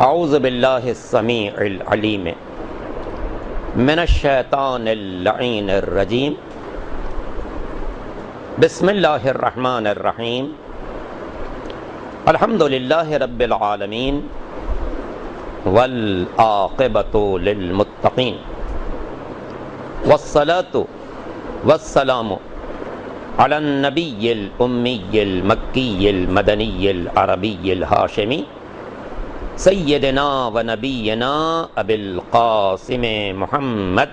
اعوذ باللہ السمیع العلیم من الشیطان اللعین الرجیم بسم اللہ الرحمن الرحیم الحمد للہ رب العالمین والعاقبۃ للمتقین والصلاة والسلام علی النبی الامی المکی المدنی العربی الہاشمی سیدنا و نبینا ابی القاسم محمد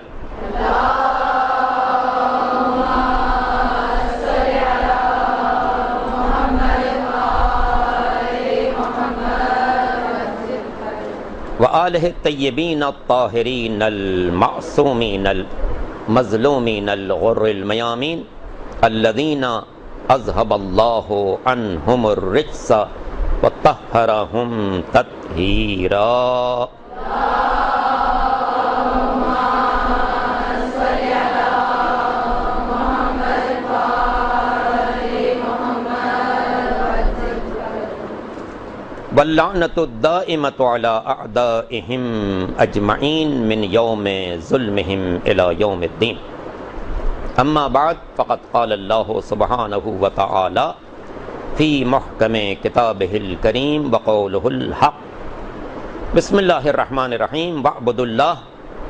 وآلہ الطیبین الطاہرین المعصومین المظلومین الغر المیامین الذین اذهب اللہ عنہم الرجس وطہرہم تطہیرا. واللعنۃ الدائمۃ علی اعدائہم اجمعین من یوم ظلمہم الی یوم الدین. اما بعد فقد قال اللہ سبحانہ وتعالی فی محکم کتابہ الکریم وقولہ الحق. بسم اللہ الرحمن الرحیم واعبدوا اللہ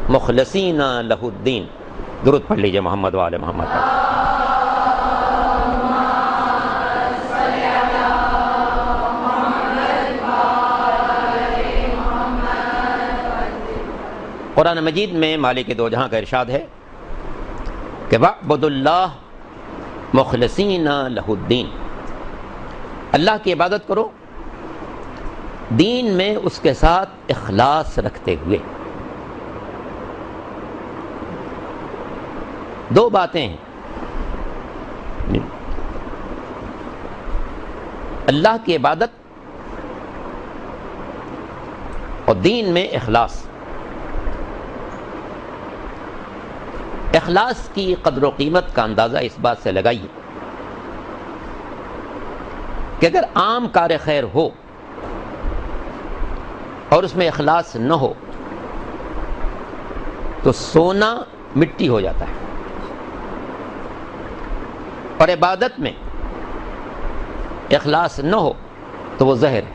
مخلصین لہ الدین. درود پڑھ لیجئے محمد وآل محمد. قرآن مجید میں مالک دو جہاں کا ارشاد ہے کہ وَاعْبُدُوا اللَّهَ مُخْلِصِينَ لَهُ الدِّينَ. اللہ کی عبادت کرو دین میں اس کے ساتھ اخلاص رکھتے ہوئے. دو باتیں ہیں، اللہ کی عبادت اور دین میں اخلاص. اخلاص کی قدر و قیمت کا اندازہ اس بات سے لگائیے کہ اگر عام کار خیر ہو اور اس میں اخلاص نہ ہو تو سونا مٹی ہو جاتا ہے، اور عبادت میں اخلاص نہ ہو تو وہ زہر ہے.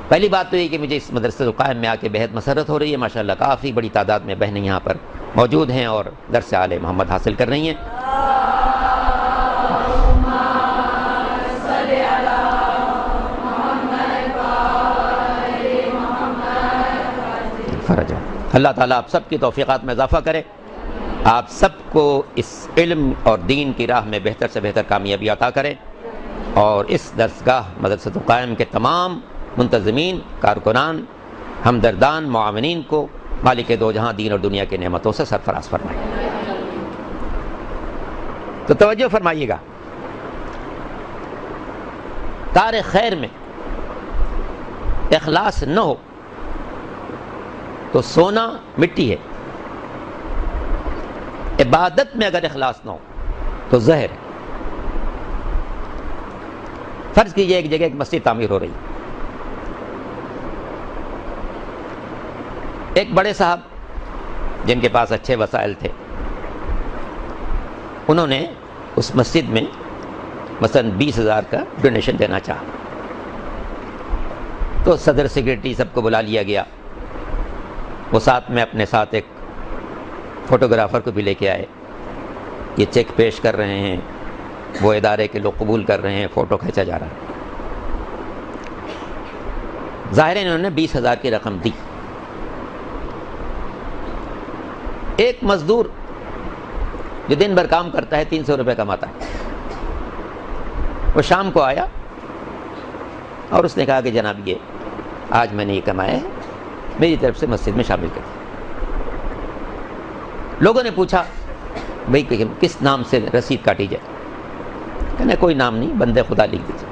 پہلی بات تو یہ کہ مجھے اس مدرسہ قائم میں آ کے بہت مسرت ہو رہی ہے. ماشاءاللہ کافی بڑی تعداد میں بہنیں یہاں پر موجود ہیں اور درس آل محمد حاصل کر رہی ہیں. اللہ تعالیٰ آپ سب کی توفیقات میں اضافہ کرے، آپ سب کو اس علم اور دین کی راہ میں بہتر سے بہتر کامیابی عطا کرے، اور اس درسگاہ مدرسۃ قائم کے تمام منتظمین، کارکنان، ہمدردان، معاونین کو مالک دو جہاں دین اور دنیا کی نعمتوں سے سرفراز فرمائے. تو توجہ فرمائیے گا، کار خیر میں اخلاص نہ ہو تو سونا مٹی ہے، عبادت میں اگر اخلاص نہ ہو تو زہر ہے. فرض کیجئے ایک جگہ ایک مسجد تعمیر ہو رہی ہے، ایک بڑے صاحب جن کے پاس اچھے وسائل تھے، انہوں نے اس مسجد میں مثلا 20,000 کا ڈونیشن دینا چاہا. تو صدر سیکرٹری سب کو بلا لیا گیا، وہ ساتھ میں اپنے ساتھ ایک فوٹوگرافر کو بھی لے کے آئے. یہ چیک پیش کر رہے ہیں، وہ ادارے کے لوگ قبول کر رہے ہیں، فوٹو کھینچا جا رہا ہے. ظاہر ہے انہوں نے 20,000 کی رقم دی. ایک مزدور جو دن بھر کام کرتا ہے 300 روپے کماتا ہے، وہ شام کو آیا اور اس نے کہا کہ جناب یہ آج میں نے یہ کمایا ہے، میری طرف سے مسجد میں شامل کر دیا. لوگوں نے پوچھا بھئی کس نام سے رسید کاٹی جائے؟ کہنا کوئی نام نہیں، بندے خدا لکھ دیجیے.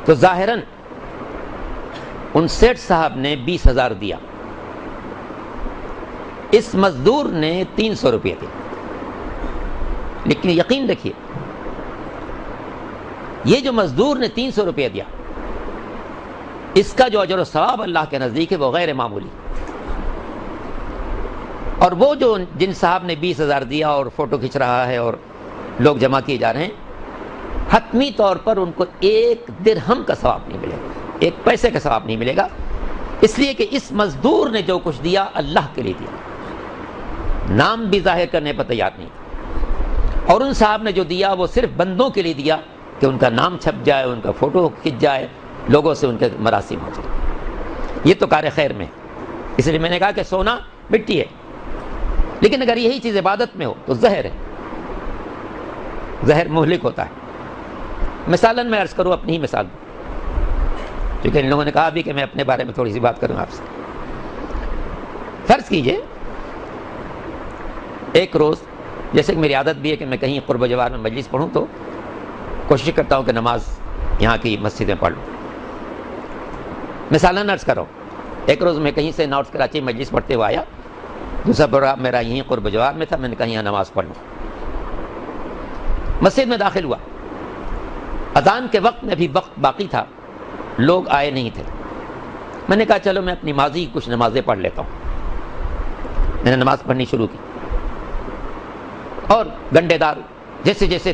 تو ظاہراً ان سیٹھ صاحب نے 20,000 دیا، اس مزدور نے 300 روپے دیے. لیکن یقین رکھیے یہ جو مزدور نے 300 روپے دیا، اس کا جو اجر و ثواب اللہ کے نزدیک ہے وہ غیر معمولی. اور وہ جو جن صاحب نے 20,000 دیا اور فوٹو کھنچ رہا ہے اور لوگ جمع کیے جا رہے ہیں، حتمی طور پر ان کو 1 درہم کا ثواب نہیں ملے گا، 1 پیسے کا ثواب نہیں ملے گا، اس لیے کہ اس مزدور نے جو کچھ دیا اللہ کے لیے دیا، نام بھی ظاہر کرنے پر تیار نہیں. اور ان صاحب نے جو دیا وہ صرف بندوں کے لیے دیا کہ ان کا نام چھپ جائے، ان کا فوٹو کھنچ جائے، لوگوں سے ان کے مراسم ہو جائے. یہ تو کار خیر میں. اس لیے میں نے کہا کہ سونا مٹی ہے، لیکن اگر یہی چیز عبادت میں ہو تو زہر ہے، زہر مہلک ہوتا ہے. مثالاً میں عرض کروں، اپنی ہی مثال دوں، کیونکہ ان لوگوں نے کہا بھی کہ میں اپنے بارے میں تھوڑی سی بات کروں آپ سے. فرض کیجئے ایک روز، جیسے کہ میری عادت بھی ہے کہ میں کہیں قرب و جوار میں مجلس پڑھوں تو کوشش کرتا ہوں کہ نماز یہاں کی مسجد میں پڑھ لوں. مثالاً عرض کرو، ایک روز میں کہیں سے نارتھ کراچی مجلس پڑھتے ہوئے آیا، دوسرا پروگرام میرا یہیں قرب و جوار میں تھا، میں نے کہا یہاں نماز پڑھ لوں. مسجد میں داخل ہوا، اذان کے وقت میں بھی وقت باقی تھا، لوگ آئے نہیں تھے. میں نے کہا چلو میں اپنی ماضی کی کچھ نمازیں پڑھ لیتا ہوں. میں نے نماز پڑھنی شروع کی اور گنڈے دار جیسے جیسے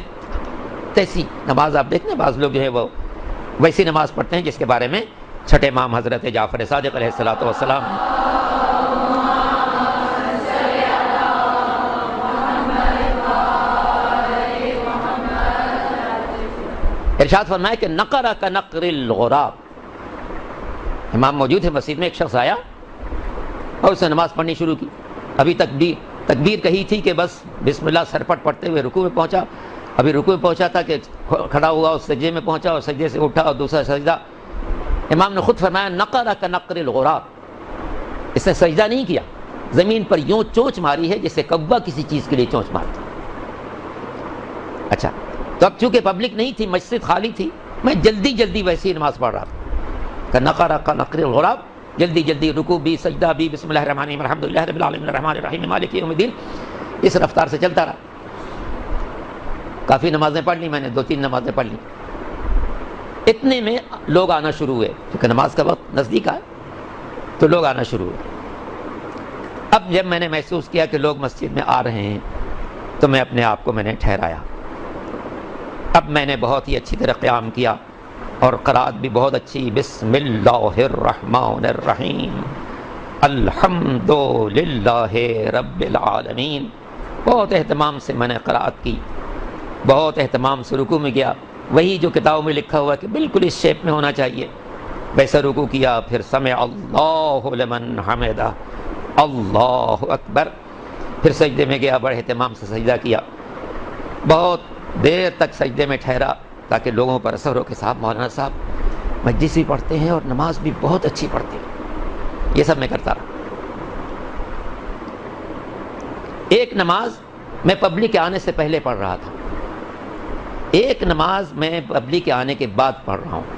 تیسی نماز، آپ دیکھتے ہیں بعض لوگ جو ہے وہ ویسی نماز پڑھتے ہیں جس کے بارے میں چھٹے امام حضرت جعفر صادق علیہ الصلوۃ والسلام ارشاد فرمایا کہ نقر کا نقر الغراب. امام موجود ہے مسجد میں، ایک شخص آیا اور اس نے نماز پڑھنی شروع کی. ابھی تکبیر کہی تھی کہ بس بسم اللہ سرپٹ پڑھتے ہوئے رکوع میں پہنچا. ابھی رکوع میں پہنچا تھا کہ کھڑا ہوا اور سجدے میں پہنچا اور سجدے سے اٹھا اور دوسرا سجدہ. امام نے خود فرمایا نقر کا نقر الغراب. اس نے سجدہ نہیں کیا، زمین پر یوں چونچ ماری ہے جیسے کوا کسی چیز کے لیے چونچ مارتا. اچھا، تو اب چونکہ پبلک نہیں تھی، مسجد خالی تھی، میں جلدی ویسے ہی نماز پڑھ رہا تھا کہ نقر کا نقر الغراب، جلدی رکوع بھی، سجدہ بھی، بسم اللہ الرحمن الرحیم الحمدللہ رب العالمین الرحمن الرحیم مالک یوم الدین، اس رفتار سے چلتا رہا. کافی نمازیں پڑھ لی میں نے، 2-3 نمازیں پڑھ لی. اتنے میں لوگ آنا شروع ہوئے، کیونکہ نماز کا وقت نزدیک آیا تو لوگ آنا شروع ہوئے. اب جب میں نے محسوس کیا کہ لوگ مسجد میں آ رہے ہیں تو میں اپنے آپ کو میں نے ٹھہرایا. اب میں نے بہت ہی اچھی طرح قیام کیا اور قرات بھی بہت اچھی، بسم اللہ الرحمن الرحیم الحمد للہ رب العالمین. بہت اہتمام سے میں نے قرات کی، بہت اہتمام سے رکوع میں گیا. وہی جو کتابوں میں لکھا ہوا کہ بالکل اس شیپ میں ہونا چاہیے ویسا رکوع کیا. پھر سمع اللہ لمن حمدہ، اللہ اکبر. پھر سجدے میں گیا، بڑے اہتمام سے سجدہ کیا. بہت دیر تک سجدے میں ٹھہرا تاکہ لوگوں پر اثر ہو کہ صاحب مولانا صاحب مجلس بھی پڑھتے ہیں اور نماز بھی بہت اچھی پڑھتے ہیں. یہ سب میں کرتا رہا. ایک نماز میں پبلک کے آنے سے پہلے پڑھ رہا تھا، ایک نماز میں پبلک کے آنے کے بعد پڑھ رہا ہوں.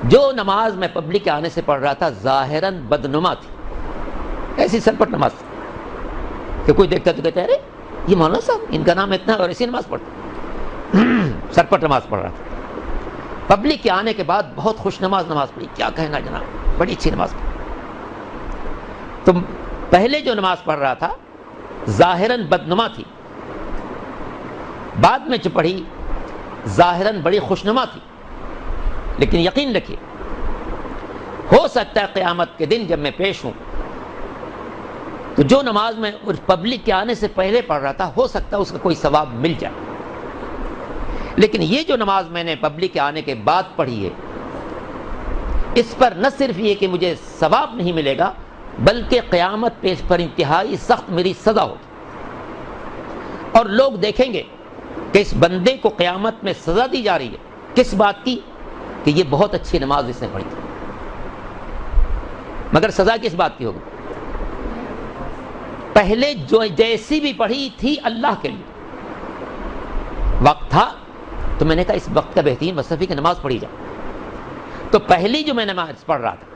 جو نماز میں پبلک کے آنے سے پڑھ رہا تھا ظاہراً بدنما تھی، ایسی سرپٹ نماز تھی کہ کوئی دیکھتا تو کہتا ہے ارے یہ مولانا صاحب ان کا نام اتنا اور ایسی نماز پڑھتا. سرپٹ نماز پڑھ رہا تھا. پبلک کے آنے کے بعد بہت خوش نماز پڑھی، کیا کہنا جناب، بڑی اچھی نماز پڑھی. تو پہلے جو نماز پڑھ رہا تھا ظاہراً بدنما تھی، بعد میں جو پڑھی ظاہراً بڑی خوشنما تھی. لیکن یقین رکھیے، ہو سکتا ہے قیامت کے دن جب میں پیش ہوں تو جو نماز میں پبلک کے آنے سے پہلے پڑھ رہا تھا ہو سکتا ہے اس کا کوئی ثواب مل جائے. لیکن یہ جو نماز میں نے پبلک کے آنے کے بعد پڑھی ہے، اس پر نہ صرف یہ کہ مجھے ثواب نہیں ملے گا بلکہ قیامت پیش پر انتہائی سخت میری سزا ہوگی. اور لوگ دیکھیں گے کہ اس بندے کو قیامت میں سزا دی جا رہی ہے کس بات کی؟ کہ یہ بہت اچھی نماز اس نے پڑھی تھی. مگر سزا کس بات کی ہوگی؟ پہلے جو جیسی بھی پڑھی تھی اللہ کے لیے، وقت تھا تو میں نے کہا اس وقت کا بہترین وصف کی نماز پڑھی جائے. تو پہلی جو میں نماز پڑھ رہا تھا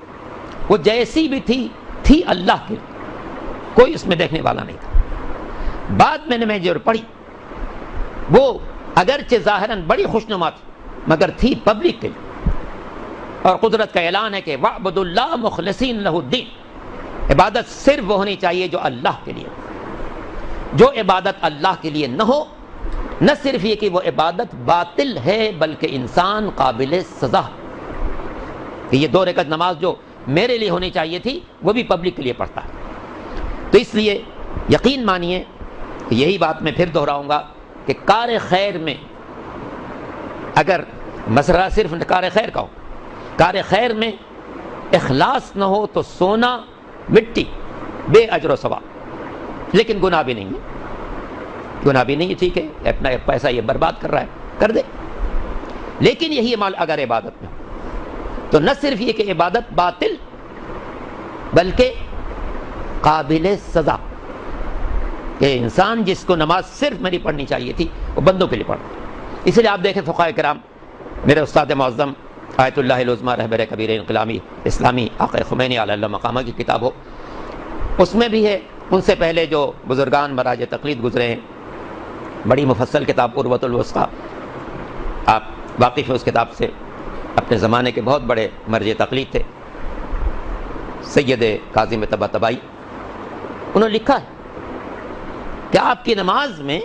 وہ جیسی بھی تھی اللہ کے لیے، کوئی اس میں دیکھنے والا نہیں تھا. بعد میں نے جو پڑھی وہ اگرچہ ظاہراً بڑی خوشنما تھی مگر تھی پبلک کے لیے، اور قدرت کا اعلان ہے کہ وَاعْبُدُوا اللَّهَ مُخْلِصِينَ لَهُ الدِّينَ، عبادت صرف وہ ہونی چاہیے جو اللہ کے لیے، جو عبادت اللہ کے لیے نہ ہو، نہ صرف یہ کہ وہ عبادت باطل ہے بلکہ انسان قابل سزا، کہ یہ 2 رکعت نماز جو میرے لیے ہونی چاہیے تھی وہ بھی پبلک کے لیے پڑھتا ہے۔ تو اس لیے یقین مانیے، یہی بات میں پھر دہراؤں گا کہ کار خیر میں اگر مسئلہ صرف کار خیر کا ہو، کار خیر میں اخلاص نہ ہو تو سونا مٹی، بے اجر و ثواب، لیکن گناہ بھی نہیں ہے، گناہ بھی نہیں ہے، ٹھیک ہے اپنا پیسہ یہ برباد کر رہا ہے کر دے، لیکن یہی عمل اگر عبادت میں ہو تو نہ صرف یہ کہ عبادت باطل بلکہ قابل سزا، کہ انسان جس کو نماز صرف میری پڑھنی چاہیے تھی وہ بندوں کے لیے پڑھ، اس لیے آپ دیکھیں فقہاء کرام، میرے استاد معظم آیت اللہ العظمیٰ رہبر کبیر انقلابی اسلامی آقا خمینی علیہ اللہ مقامہ کی کتاب ہو، اس میں بھی ہے، ان سے پہلے جو بزرگان مراج تقلید گزرے ہیں، بڑی مفصل کتاب عروۃ الوثقیٰ، آپ واقف ہیں اس کتاب سے، اپنے زمانے کے بہت بڑے مرجع تقلید تھے سید کاظم طباطبائی، انہوں نے لکھا ہے کہ آپ کی نماز میں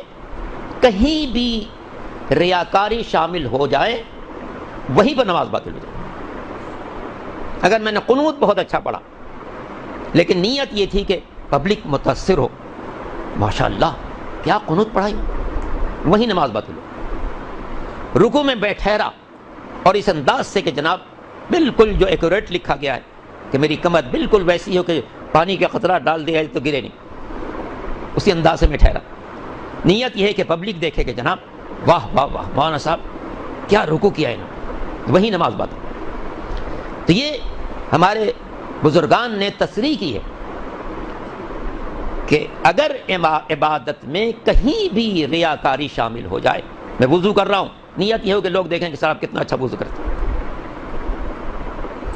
کہیں بھی ریاکاری شامل ہو جائے وہیں پر نماز باطل ہو جائے۔ اگر میں نے قنوت بہت اچھا پڑھا لیکن نیت یہ تھی کہ پبلک متاثر ہو، ماشاءاللہ کیا قنوت پڑھائی، وہیں نماز باطل ہو۔ رکوع میں ٹھہرا اور اس انداز سے کہ جناب بالکل جو ایکوریٹ لکھا گیا ہے کہ میری کمر بالکل ویسی ہو کہ پانی کا قطرہ ڈال دیا تو گرے نہیں، اسی انداز سے میں ٹھہرا، نیت یہ ہے کہ پبلک دیکھے کہ جناب واہ واہ واہ مولانا صاحب کیا رکوع کیا ہے نا، وہی نماز باطل۔ تو یہ ہمارے بزرگان نے تصریح کی ہے کہ اگر عبادت میں کہیں بھی ریاکاری شامل ہو جائے، میں وضو کر رہا ہوں، نیت یہ ہو کہ لوگ دیکھیں کہ صاحب کتنا اچھا وضو کرتے ہیں،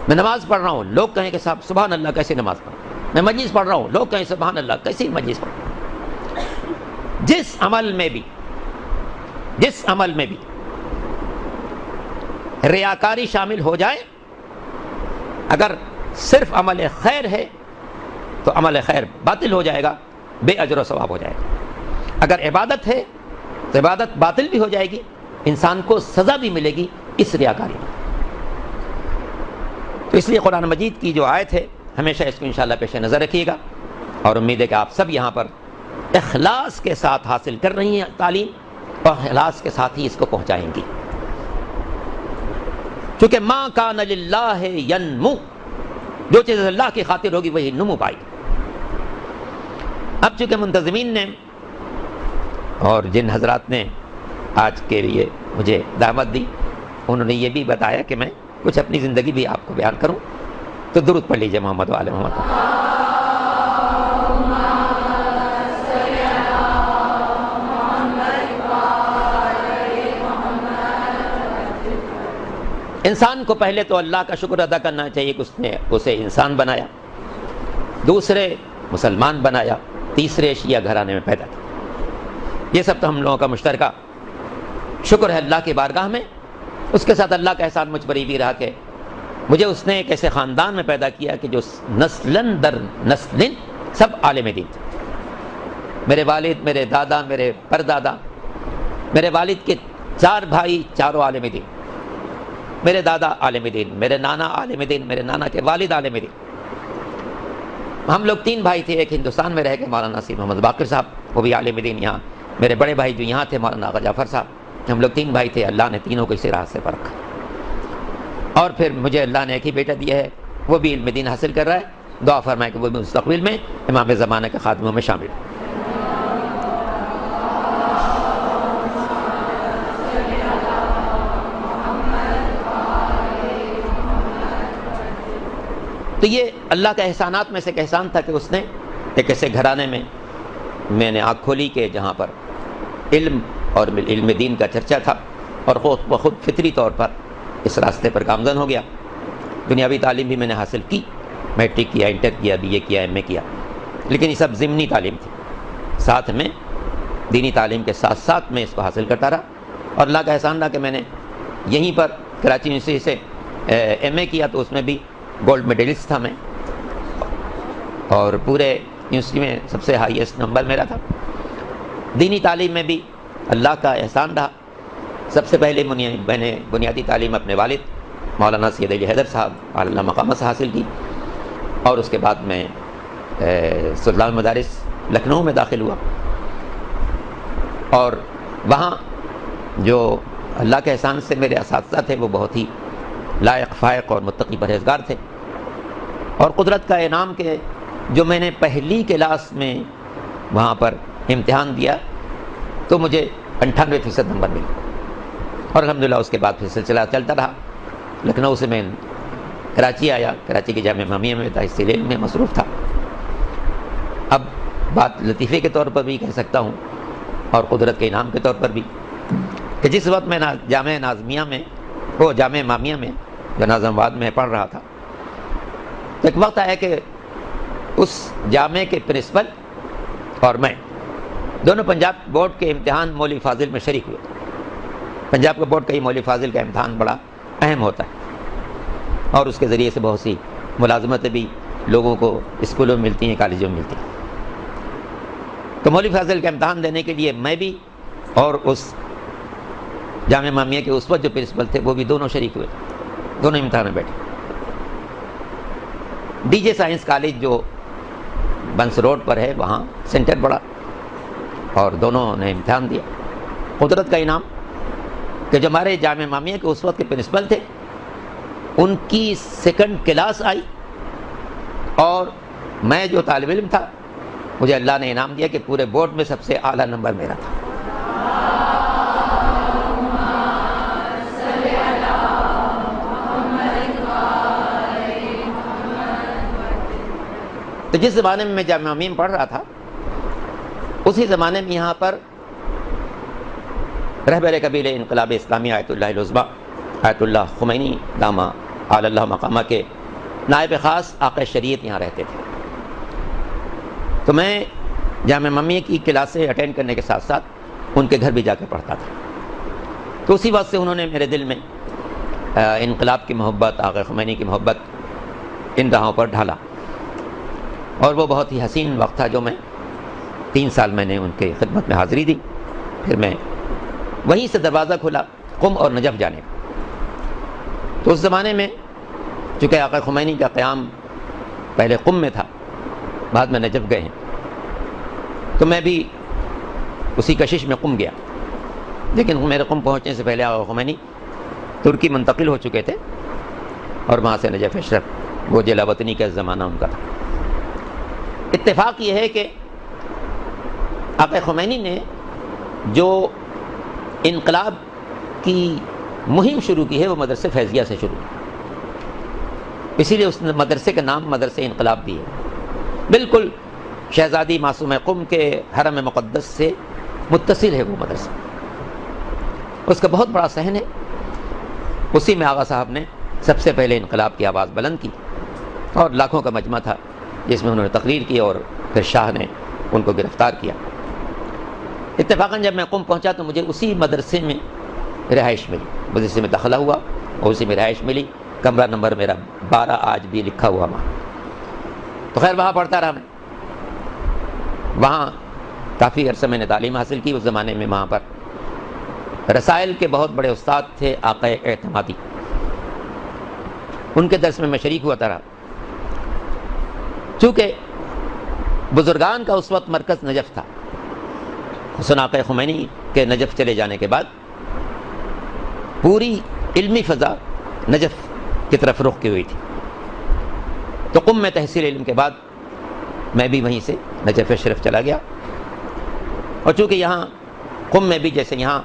میں نماز پڑھ رہا ہوں، لوگ کہیں کہ صاحب سبحان اللہ کیسے نماز پڑھ، میں مجلس پڑھ رہا ہوں، لوگ کہیں سبحان اللہ کیسے مجلس پڑھ۔ جس عمل میں بھی ریاکاری شامل ہو جائے، اگر صرف عمل خیر ہے تو عمل خیر باطل ہو جائے گا، بے اجر و ثواب ہو جائے گا۔ اگر عبادت ہے تو عبادت باطل بھی ہو جائے گی، انسان کو سزا بھی ملے گی اس ریاکاری میں۔ تو اس لیے قرآن مجید کی جو آیت ہے ہمیشہ اس کو انشاءاللہ پیش نظر رکھیے گا، اور امید ہے کہ آپ سب یہاں پر اخلاص کے ساتھ حاصل کر رہی ہیں تعلیم، اور اخلاص کے ساتھ ہی اس کو پہنچائیں گی، کیونکہ ما کان للہ ینمو، جو چیز اللہ کی خاطر ہوگی وہی نمو پائے گی۔ اب چونکہ منتظمین نے اور جن حضرات نے آج کے لیے مجھے دعوت دی، انہوں نے یہ بھی بتایا کہ میں کچھ اپنی زندگی بھی آپ کو بیان کروں، تو درود پڑھ لیجئے محمد وآل محمد۔ انسان کو پہلے تو اللہ کا شکر ادا کرنا چاہیے کہ اس نے اسے انسان بنایا، دوسرے مسلمان بنایا، تیسرے شیعہ گھرانے میں پیدا کیا۔ یہ سب تو ہم لوگوں کا مشترکہ شکر ہے اللہ کی بارگاہ میں۔ اس کے ساتھ اللہ کا احسان مجھ پر یہ بھی رہا کہ مجھے اس نے ایک ایسے خاندان میں پیدا کیا کہ جو نسلن در نسلن سب عالم دین تھے۔ میرے والد، میرے دادا، میرے پردادا، میرے والد کے 4 بھائی، چاروں عالم دین، میرے دادا عالم دین، میرے نانا عالم دین، میرے نانا کے والد عالم دین۔ ہم لوگ 3 بھائی تھے، ایک ہندوستان میں رہ گئے مولانا نصیر محمد باقر صاحب، وہ بھی عالم دین یہاں، میرے بڑے بھائی جو یہاں تھے مولانا آغا جعفر صاحب، ہم لوگ 3 بھائی تھے، اللہ نے تینوں کو اسی راستے پر رکھا۔ اور پھر مجھے اللہ نے ایک ہی بیٹا دیا ہے، وہ بھی علم دین حاصل کر رہا ہے، دعا فرمائے کہ وہ بھی مستقبل میں امام زمانہ کے خادموں میں شامل ہے۔ تو یہ اللہ کے احسانات میں سے ایک احسان تھا کہ اس نے ایک ایسے گھرانے میں نے آنکھ کھولی کہ جہاں پر علم اور علم دین کا چرچا تھا، اور خود بخود فطری طور پر اس راستے پر گامزن ہو گیا۔ دنیاوی تعلیم بھی میں نے حاصل کی، میٹرک کیا، انٹر کیا، بی اے کیا، ایم اے کیا، لیکن یہ سب ضمنی تعلیم تھی۔ ساتھ میں دینی تعلیم کے ساتھ ساتھ میں اس کو حاصل کرتا رہا، اور اللہ کا احسان رہا کہ میں نے یہیں پر کراچی یونیورسٹی سے ایم اے کیا، تو اس میں بھی گولڈ میڈلسٹ تھا میں، اور پورے یونیورسٹی میں سب سے ہائیسٹ نمبر میرا تھا۔ دینی تعلیم میں بھی اللہ کا احسان رہا۔ سب سے پہلے میں نے بنیادی تعلیم اپنے والد مولانا سید علی حیدر صاحب اعلیٰ مقامہ سے حاصل کی، اور اس کے بعد میں سلطان المدارس لکھنؤ میں داخل ہوا، اور وہاں جو اللہ کے احسان سے میرے اساتذہ تھے وہ بہت ہی لائق فائق اور متقی پرہیزگار تھے، اور قدرت کا انعام کہ جو میں نے پہلی کلاس میں وہاں پر امتحان دیا تو مجھے 98% نمبر ملے، اور الحمدللہ اس کے بعد پھر سلسلہ چلتا رہا۔ لکھنؤ سے میں کراچی آیا، کراچی کے جامعہ امامیہ میں تھا، اس لیے میں مصروف تھا۔ اب بات لطیفے کے طور پر بھی کہہ سکتا ہوں اور قدرت کے انعام کے طور پر بھی کہ جس وقت میں جامعہ ناظمیہ میں جامعہ امامیہ میں جو ناظم آباد میں پڑھ رہا تھا، تو ایک وقت آیا کہ اس جامعہ کے پرنسپل اور میں دونوں پنجاب بورڈ کے امتحان مولوی فاضل میں شریک ہوئے۔ پنجاب کا بورڈ کا یہ مولوی فاضل کا امتحان بڑا اہم ہوتا ہے، اور اس کے ذریعے سے بہت سی ملازمتیں بھی لوگوں کو اسکولوں میں ملتی ہیں، کالجوں میں ملتی ہیں۔ تو مولوی فاضل کا امتحان دینے کے لیے میں بھی اور اس جامعہ امامیہ کے اس وقت جو پرنسپل تھے وہ بھی دونوں شریک ہوئے، دونوں امتحان میں بیٹھے۔ ڈی جے سائنس کالج جو بنس روڈ پر ہے وہاں سینٹر پڑا، اور دونوں نے امتحان دیا۔ قدرت کا انعام کہ جو ہمارے جامعہ امامیہ کے اس وقت کے پرنسپل تھے ان کی سیکنڈ کلاس آئی، اور میں جو طالب علم تھا مجھے اللہ نے انعام دیا کہ پورے بورڈ میں سب سے اعلیٰ نمبر میرا تھا۔ تو جس زمانے میں جامعہ امامیہ میں پڑھ رہا تھا اسی زمانے میں یہاں پر رہبر قبیلہ انقلاب اسلامی آیت اللہ العظمیٰ آیت اللہ خمینی دامہ اعلی اللہ مقامہ کے نائب خاص آقا شریعت یہاں رہتے تھے۔ تو میں جامعہ امامیہ کی کلاسیں اٹینڈ کرنے کے ساتھ ساتھ ان کے گھر بھی جا کے پڑھتا تھا۔ تو اسی وقت سے انہوں نے میرے دل میں انقلاب کی محبت، آقا خمینی کی محبت ان راہوں پر ڈھالا، اور وہ بہت ہی حسین وقت تھا جو میں 3 سال میں نے ان کے خدمت میں حاضری دی۔ پھر میں وہیں سے دروازہ کھلا قم اور نجف جانے کا۔ تو اس زمانے میں چونکہ آقا خمینی کا قیام پہلے قم میں تھا، بعد میں نجف گئے ہیں، تو میں بھی اسی کشش میں قم گیا، لیکن میرے قم پہنچنے سے پہلے آقا خمینی ترکی منتقل ہو چکے تھے، اور وہاں سے نجف اشرف وہ جلا وطنی کا زمانہ ان کا تھا۔ اتفاق یہ ہے کہ آقا خمینی نے جو انقلاب کی مہم شروع کی ہے وہ مدرسے فیضیہ سے شروع کی، اسی لیے اس مدرسے کا نام مدرسے انقلاب بھی ہے۔ بالکل شہزادی معصومہ قم کے حرم مقدس سے متصل ہے وہ مدرسہ، اس کا بہت بڑا صحن ہے۔ اسی میں آغا صاحب نے سب سے پہلے انقلاب کی آواز بلند کی، اور لاکھوں کا مجمع تھا جس میں انہوں نے تقریر کی، اور پھر شاہ نے ان کو گرفتار کیا۔ اتفاقاً جب میں قم پہنچا تو مجھے اسی مدرسے میں رہائش ملی، مدرسے میں داخلہ ہوا اور اسی میں رہائش ملی، کمرہ نمبر میرا 12 آج بھی لکھا ہوا وہاں۔ تو خیر وہاں پڑھتا رہا میں، وہاں کافی عرصہ میں نے تعلیم حاصل کی۔ اس زمانے میں وہاں پر رسائل کے بہت بڑے استاد تھے آقا اعتمادی، ان کے درس میں میں شریک ہوا رہا۔ چونکہ بزرگان کا اس وقت مرکز نجف تھا، حسن آقا خمینی کے نجف چلے جانے کے بعد پوری علمی فضا نجف کی طرف رخ کی ہوئی تھی۔ تو قم میں تحصیل علم کے بعد میں بھی وہیں سے نجف شریف چلا گیا، اور چونکہ یہاں قم میں بھی جیسے یہاں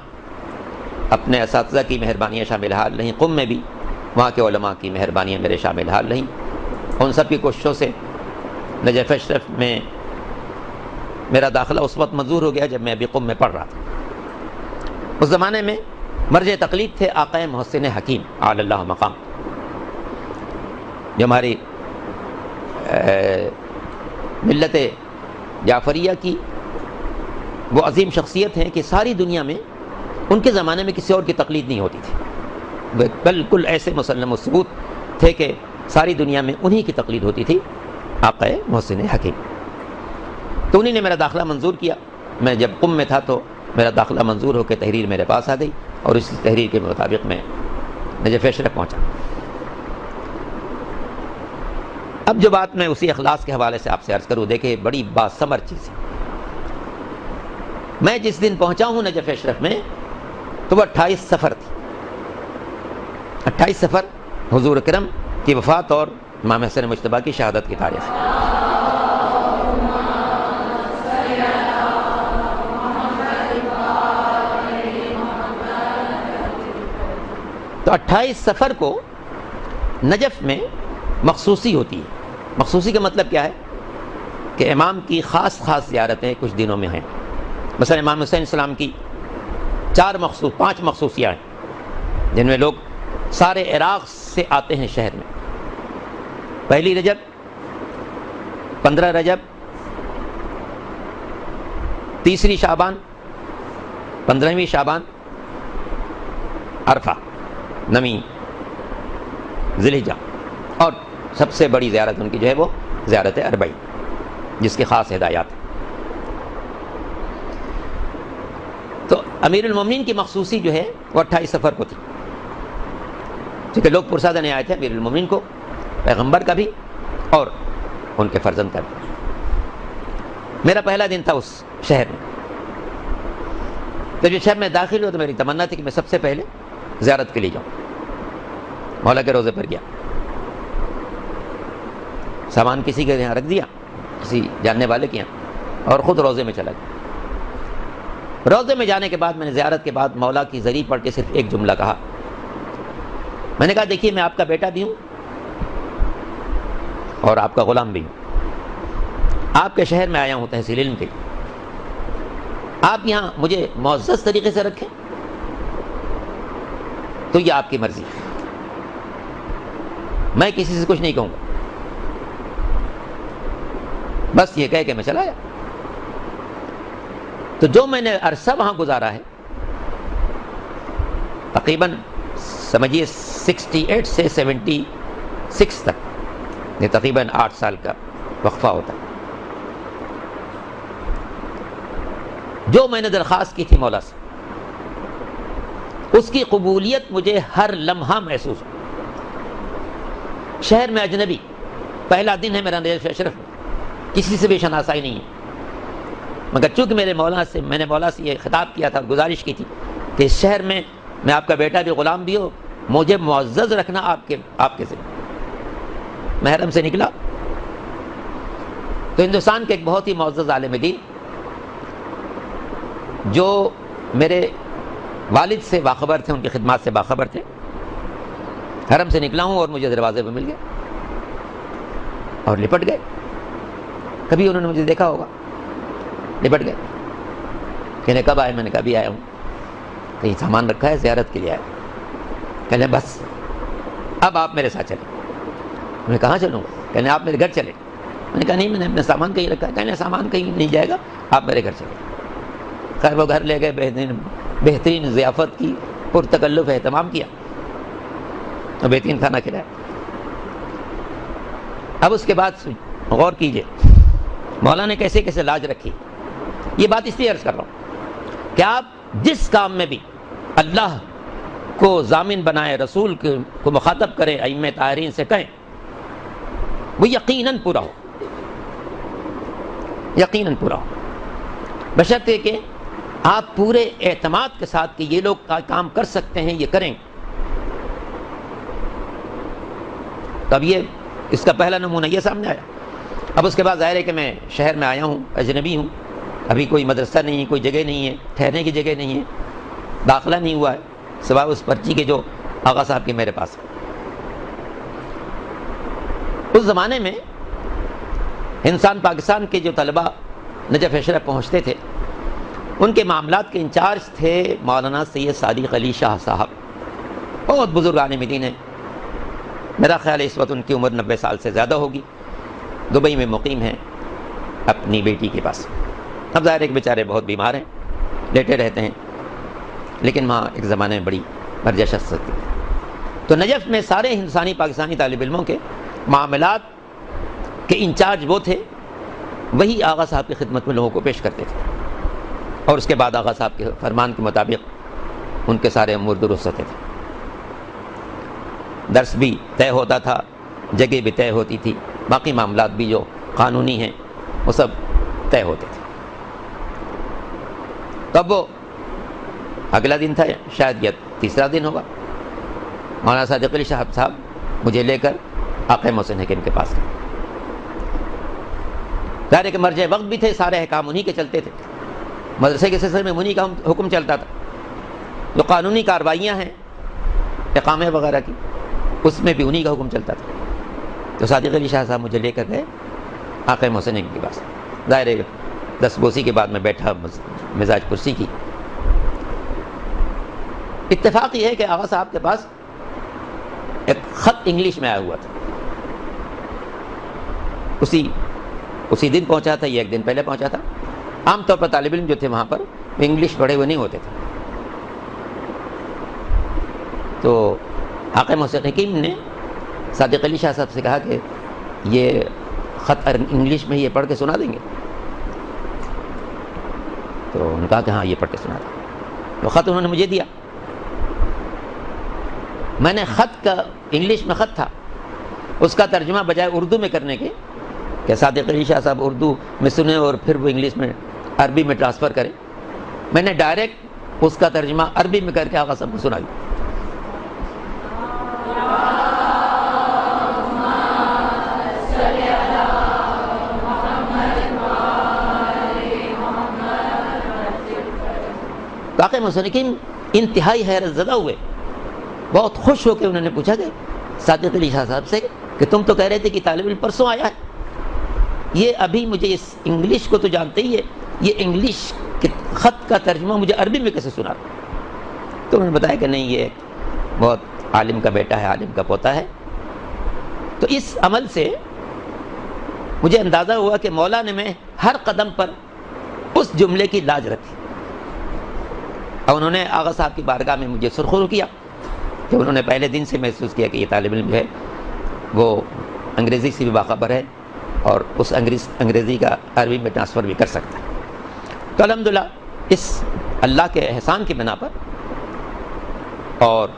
اپنے اساتذہ کی مہربانیاں شامل حال رہیں، قم میں بھی وہاں کے علماء کی مہربانیاں میرے شامل حال رہیں۔ ان سب کی کوششوں سے نجف شریف میں میرا داخلہ اس وقت منظور ہو گیا جب میں ابھی قم میں پڑھ رہا تھا۔ اس زمانے میں مرجع تقلید تھے آقا محسن حکیم اعلی اللہ مقام، جو ہماری ملت جعفریہ کی وہ عظیم شخصیت ہیں کہ ساری دنیا میں ان کے زمانے میں کسی اور کی تقلید نہیں ہوتی تھی، بالکل ایسے مسلم و ثبوت تھے کہ ساری دنیا میں انہی کی تقلید ہوتی تھی، آقا محسن حکیم۔ تو انہی نے میرا داخلہ منظور کیا۔ میں جب قم میں تھا تو میرا داخلہ منظور ہو کے تحریر میرے پاس آ گئی، اور اس تحریر کے مطابق میں نجف اشرف پہنچا۔ اب جو بات میں اسی اخلاص کے حوالے سے آپ سے عرض کروں، دیکھیں بڑی باثمر چیز ہے۔ میں جس دن پہنچا ہوں نجف اشرف میں تو وہ 28 صفر تھی، 28 صفر حضور اکرم کی وفات اور امام حسن مجتبیٰ کی شہادت کی تاریخ۔ تو 28 صفر کو نجف میں مخصوصی ہوتی ہے۔ مخصوصی کا مطلب کیا ہے کہ امام کی خاص زیارتیں کچھ دنوں میں ہیں۔ مثلا امام حسین السلام کی 5 مخصوصیاں ہیں جن میں لوگ سارے عراق سے آتے ہیں شہر میں۔ پہلی رجب، 15 رجب، تیسری شعبان، 15ویں شعبان، عرفہ، 9ویں ذی الحجہ، اور سب سے بڑی زیارت ان کی جو ہے وہ زیارت اربعین، جس کی خاص ہدایات ہیں۔ تو امیر المومنین کی مخصوصی جو ہے وہ 28 صفر کو تھی، کیونکہ لوگ پرسادنے آئے تھے امیر المومنین کو، پیغمبر کا بھی اور ان کے فرزند کا بھی۔ میرا پہلا دن تھا اس شہر میں، تو جو شہر میں داخل ہوا تو میری تمنا تھی کہ میں سب سے پہلے زیارت کے لیے جاؤں۔ مولا کے روزے پر گیا، سامان کسی کے یہاں رکھ دیا، کسی جاننے والے کے یہاں، اور خود روزے میں چلا گیا۔ روزے میں جانے کے بعد میں نے زیارت کے بعد مولا کی ذریع پڑھ کے صرف ایک جملہ کہا۔ میں نے کہا دیکھیے میں آپ کا بیٹا بھی ہوں اور آپ کا غلام بھی ہوں، آپ کے شہر میں آیا ہوں تحصیل علم کے، آپ یہاں مجھے معزز طریقے سے رکھیں تو یہ آپ کی مرضی ہے، میں کسی سے کچھ نہیں کہوں گا۔ بس یہ کہہ کے میں چلا آیا۔ تو جو میں نے عرصہ وہاں گزارا ہے، تقریباً سمجھیے 68 سے 76 تک، یہ تقریباً 8 سال کا وقفہ ہوتا ہے۔ جو میں نے درخواست کی تھی مولا سے، اس کی قبولیت مجھے ہر لمحہ محسوس ہو۔ شہر میں اجنبی، پہلا دن ہے میرا نجف اشرف میں، کسی سے بھی شناسائی نہیں ہے، مگر چونکہ میں نے مولا سے یہ خطاب کیا تھا، گزارش کی تھی کہ اس شہر میں آپ کا بیٹا بھی غلام بھی ہو، مجھے معزز رکھنا آپ کے ذمہ۔ میں حرم سے نکلا تو ہندوستان کے ایک بہت ہی معزز عالم دین جو میرے والد سے باخبر تھے، ان کی خدمات سے باخبر تھے، حرم سے نکلا ہوں اور مجھے دروازے پہ مل گئے اور لپٹ گئے۔ کبھی انہوں نے مجھے دیکھا ہوگا، لپٹ گئے۔ کہنے کب آئے؟ میں نے کہا ابھی آیا ہوں۔ کہیں سامان رکھا ہے؟ زیارت کے لیے آیا۔ کہنے بس اب آپ میرے ساتھ چلیں۔ میں نے کہاں چلوں گا؟ کہنے آپ میرے گھر چلیں۔ میں نے کہا نہیں، میں نے اپنا سامان کہیں رکھا ہے۔ کہنے سامان کہیں نہیں جائے گا، آپ میرے گھر چلیں۔ خیر وہ گھر لے گئے، بہترین ضیافت کی، پرتکلف اہتمام کیا اور بہترین کھانا کھلایا۔ اب اس کے بعد غور کیجئے مولا نے کیسے کیسے لاج رکھی۔ یہ بات اس لیے عرض کر رہا ہوں کہ آپ جس کام میں بھی اللہ کو ضامن بنائے، رسول کو مخاطب کریں، ائمہ طاہرین سے کہیں، وہ یقیناً پورا ہو، یقیناً پورا ہو، بشرطے کہ آپ پورے اعتماد کے ساتھ کہ یہ لوگ کام کر سکتے ہیں، یہ کریں۔ تب یہ اس کا پہلا نمونہ یہ سامنے آیا۔ اب اس کے بعد ظاہر ہے کہ میں شہر میں آیا ہوں، اجنبی ہوں، ابھی کوئی مدرسہ نہیں ہے، کوئی جگہ نہیں ہے، ٹھہرنے کی جگہ نہیں ہے، داخلہ نہیں ہوا ہے سوائے اس پرچی کے جو آقا صاحب کی میرے پاس ہے۔ اس زمانے میں ہندوستان پاکستان کے جو طلباء نجف اشرف پہنچتے تھے، ان کے معاملات کے انچارج تھے مولانا سید صادق علی شاہ صاحب، بہت بزرگ عالم دین ہیں۔ میرا خیال ہے اس وقت ان کی عمر 90 سال سے زیادہ ہوگی، دبئی میں مقیم ہیں اپنی بیٹی کے پاس۔ اب ظاہر ہے کہ بیچارے بہت بیمار ہیں، لیٹے رہتے ہیں، لیکن وہاں ایک زمانے میں بڑی مرجع شخصیت تھی. تو نجف میں سارے ہندوستانی پاکستانی طالب علموں کے معاملات کے انچارج وہ تھے، وہی آغا صاحب کی خدمت میں لوگوں کو پیش کرتے تھے، اور اس کے بعد آغا صاحب کے فرمان کے مطابق ان کے سارے امور درست ہوتے تھے. درس بھی طے ہوتا تھا، جگہ بھی طے ہوتی تھی، باقی معاملات بھی جو قانونی ہیں وہ سب طے ہوتے تھے. تب وہ اگلا دن تھا، شاید یہ تیسرا دن ہوگا، مولانا صادق علی شہاب صاحب مجھے لے کر آقا محسن حکیم کے پاس گئے. ظاہر ہے کہ مرجع وقت بھی تھے، سارے احکام انہی کے چلتے تھے، مدرسے کے سلسلے میں انہی کا حکم چلتا تھا. جو قانونی کارروائیاں ہیں اقامے وغیرہ کی، اس میں بھی انہی کا حکم چلتا تھا. تو صادق علی شاہ صاحب مجھے لے کر گئے آقا محسن حکیم کے پاس. ظاہر ہے دس بوسی کے بعد میں بیٹھا، مزاج پرسی کی. اتفاق یہ ہے کہ آغا صاحب کے پاس ایک خط انگلش میں آیا ہوا تھا. اسی دن پہنچا تھا، یہ ایک دن پہلے پہنچا تھا. عام طور پر طالب علم جو تھے وہاں پر وہ انگلش پڑھے ہوئے نہیں ہوتے تھے. تو آقا محسن حکیم نے صادق علی شاہ صاحب سے کہا کہ یہ خط انگلش میں یہ پڑھ کے سنا دیں گے؟ تو انہوں نے کہا کہ ہاں یہ پڑھ کے سنا دیں. تو خط انہوں نے مجھے دیا. میں نے خط کا، انگلش میں خط تھا، اس کا ترجمہ بجائے اردو میں کرنے کے کہ صادق علی شاہ صاحب اردو میں سنیں اور پھر وہ انگلش میں عربی میں ٹرانسفر کریں، میں نے ڈائریکٹ اس کا ترجمہ عربی میں کر کے آقا صاحب کو سنا دیا. آقا محسن حکیم انتہائی حیرت زدہ ہوئے، بہت خوش ہو کے انہوں نے پوچھا کہ صادق علی شاہ صاحب سے کہ تم تو کہہ رہے تھے کہ طالب علم پرسوں آیا ہے، یہ ابھی مجھے اس انگلش کو تو جانتے ہی ہے، یہ انگلش کے خط کا ترجمہ مجھے عربی میں کیسے سنا؟ تو انہوں نے بتایا کہ نہیں، یہ بہت عالم کا بیٹا ہے، عالم کا پوتا ہے. تو اس عمل سے مجھے اندازہ ہوا کہ مولا نے میں ہر قدم پر اس جملے کی لاج رکھی. اور انہوں نے آغا صاحب کی بارگاہ میں مجھے سرخرو کیا کہ انہوں نے پہلے دن سے محسوس کیا کہ یہ طالب علم جو ہے وہ انگریزی سے بھی باخبر ہے اور اس انگریزی کا عربی میں ٹرانسفر بھی کر سکتا ہے. تو الحمدللہ اس اللہ کے احسان کی بنا پر اور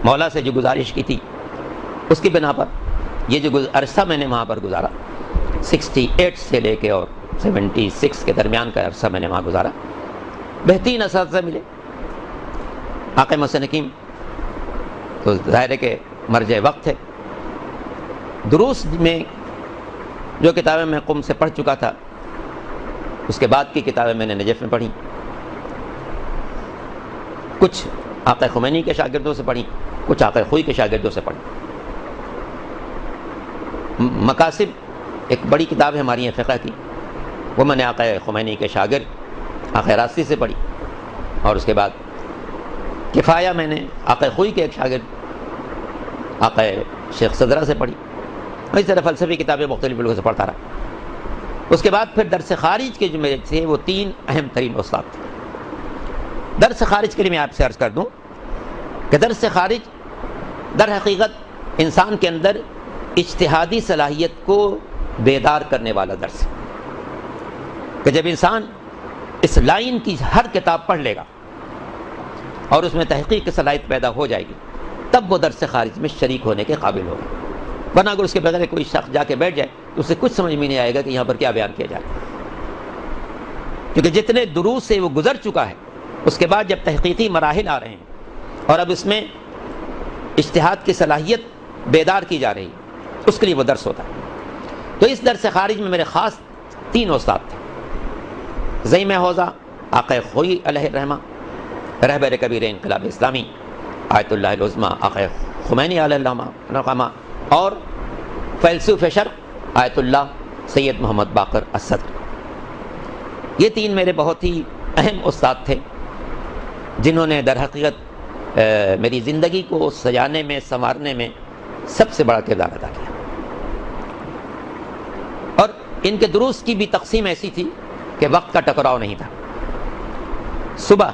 مولا سے جو گزارش کی تھی اس کی بنا پر یہ جو عرصہ میں نے وہاں پر گزارا، 68 سے لے کے اور 76 کے درمیان کا عرصہ میں نے وہاں گزارا، بہترین اساتذہ ملے. آقا محسن حکیم تو ظاہر ہے کہ مرجع وقت ہے. دروس میں جو کتابیں میں قم سے پڑھ چکا تھا، اس کے بعد کی کتابیں میں نے نجف میں پڑھی، کچھ آقا خمینی کے شاگردوں سے پڑھی، کچھ آقا خوئی کے شاگردوں سے پڑھی. مقاصد ایک بڑی کتاب ہے ہماری فقہ کی، وہ میں نے آقا خمینی کے شاگرد آقا راسی سے پڑھی. اور اس کے بعد کفایہ میں نے آقا خوئی کے ایک شاگرد آقا شیخ صدرہ سے پڑھی. اس طرح فلسفی کتابیں مختلف لوگوں سے پڑھتا رہا. اس کے بعد پھر درس خارج کے جو میرے تھے وہ 3 اہم ترین استاد تھے. درس خارج کے لیے میں آپ سے عرض کر دوں کہ درس خارج در حقیقت انسان کے اندر اجتہادی صلاحیت کو بیدار کرنے والا درس ہے کہ جب انسان اس لائن کی ہر کتاب پڑھ لے گا اور اس میں تحقیق کی صلاحیت پیدا ہو جائے گی، تب وہ درس خارج میں شریک ہونے کے قابل ہوگا. ورنہ اگر اس کے بغیر کوئی شخص جا کے بیٹھ جائے تو اسے کچھ سمجھ میں نہیں آئے گا کہ یہاں پر کیا بیان کیا جائے، کیونکہ جتنے دروس سے وہ گزر چکا ہے، اس کے بعد جب تحقیقی مراحل آ رہے ہیں اور اب اس میں اجتہاد کی صلاحیت بیدار کی جا رہی ہے، اس کے لیے وہ درس ہوتا ہے. تو اس درس خارج میں میرے خاص 3 استاد تھے. زعیم حوزہ آقا خوئی علیہ الرحمہ، رہبر کبیر انقلاب اسلامی آیت اللہ العظمیٰ آقا خمینی علیہ الرحمہ، اور فیلسوف شرق آیت اللہ سید محمد باقر الصدر. یہ 3 میرے بہت ہی اہم استاد تھے جنہوں نے در حقیقت میری زندگی کو سجانے میں، سنوارنے میں سب سے بڑا کردار ادا کیا. اور ان کے دروس کی بھی تقسیم ایسی تھی کہ وقت کا ٹکراؤ نہیں تھا. صبح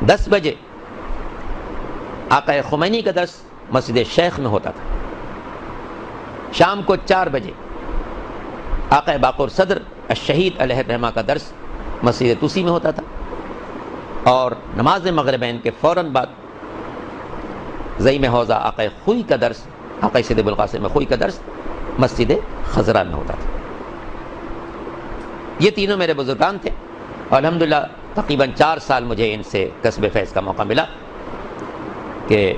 10 بجے آقا خمینی کا درس مسجد شیخ میں ہوتا تھا. شام کو 4 بجے آقا باقر صدر الشہید علیہ الرحمہ کا درس مسجد توسی میں ہوتا تھا. اور نماز مغربین کے فوراً بعد زعیم حوزہ آقا خوئی کا درس، آقا سید ابوالقاسم خوئی کا درس مسجد خضرا میں ہوتا تھا. یہ تینوں میرے بزرگان تھے. اور الحمدللہ تقریباً 4 سال مجھے ان سے کسب فیض کا موقع ملا کہ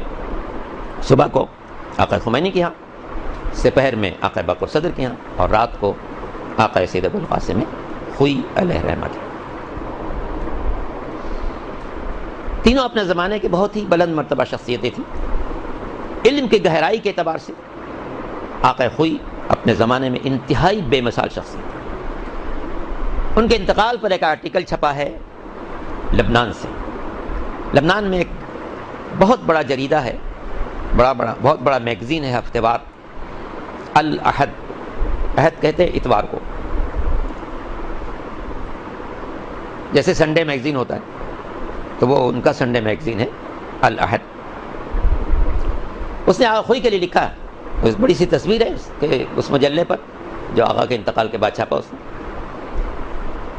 صبح کو آقا خمینی کے یہاں، سپہر میں آقا باقر صدر کے یہاں، اور رات کو آقا سید ابوالقاسم خوئی علیہ الرحمہ کے. تینوں اپنے زمانے کے بہت ہی بلند مرتبہ شخصیتیں تھیں. علم کی گہرائی کے اعتبار سے آقا خوئی اپنے زمانے میں انتہائی بے مثال شخصیت. ان کے انتقال پر ایک آرٹیکل چھپا ہے لبنان سے. لبنان میں ایک بہت بڑا جریدہ ہے، بہت بڑا میگزین ہے ہفتے وار، الاحد. احد کہتے ہیں اتوار کو، جیسے سنڈے میگزین ہوتا ہے تو وہ ان کا سنڈے میگزین ہے الاحد. اس نے آقا خوئی کے لیے لکھا ہے. بڑی سی تصویر ہے کہ اس مجلے پر جو آقا کے انتقال کے بعد چھاپا اس نے.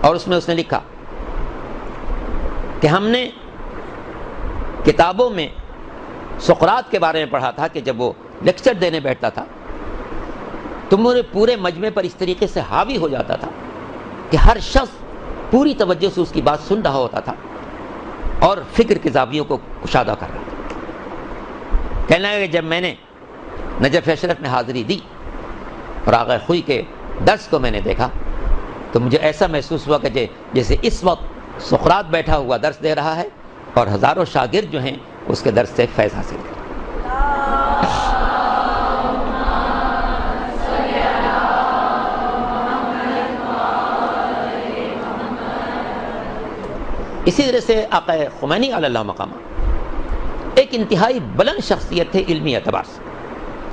اور اس میں اس نے لکھا کہ ہم نے کتابوں میں سقراط کے بارے میں پڑھا تھا کہ جب وہ لیکچر دینے بیٹھتا تھا تو پورے مجمع پر اس طریقے سے حاوی ہو جاتا تھا کہ ہر شخص پوری توجہ سے اس کی بات سن رہا ہوتا تھا اور فکر کے زاویوں کو کشادہ کر رہا تھا. کہنے لگا کہ جب میں نے نجف اشرف میں حاضری دی اور آقا خوئی کے درس کو میں نے دیکھا تو مجھے ایسا محسوس ہوا کہ جیسے اس وقت سقراط بیٹھا ہوا درس دے رہا ہے اور ہزاروں شاگرد جو ہیں اس کے درس سے فیض حاصل کریں. اسی طرح سے آقا خمینی علی اللہ مقامہ ایک انتہائی بلند شخصیت تھے علمی اعتبار سے.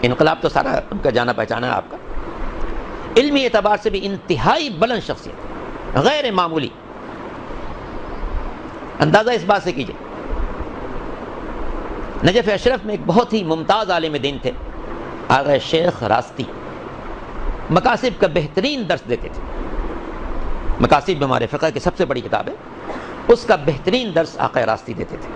انقلاب تو سارا ان کا جانا پہچانا ہے آپ کا. علمی اعتبار سے بھی انتہائی بلند شخصیت، غیر معمولی. اندازہ اس بات سے کیجئے، نجف اشرف میں ایک بہت ہی ممتاز عالم دین تھے آقا شیخ راستی. مقاصد کا بہترین درس دیتے تھے. مقاصد ہمارے فقہ کی سب سے بڑی کتاب ہے، اس کا بہترین درس آقا راستی دیتے تھے.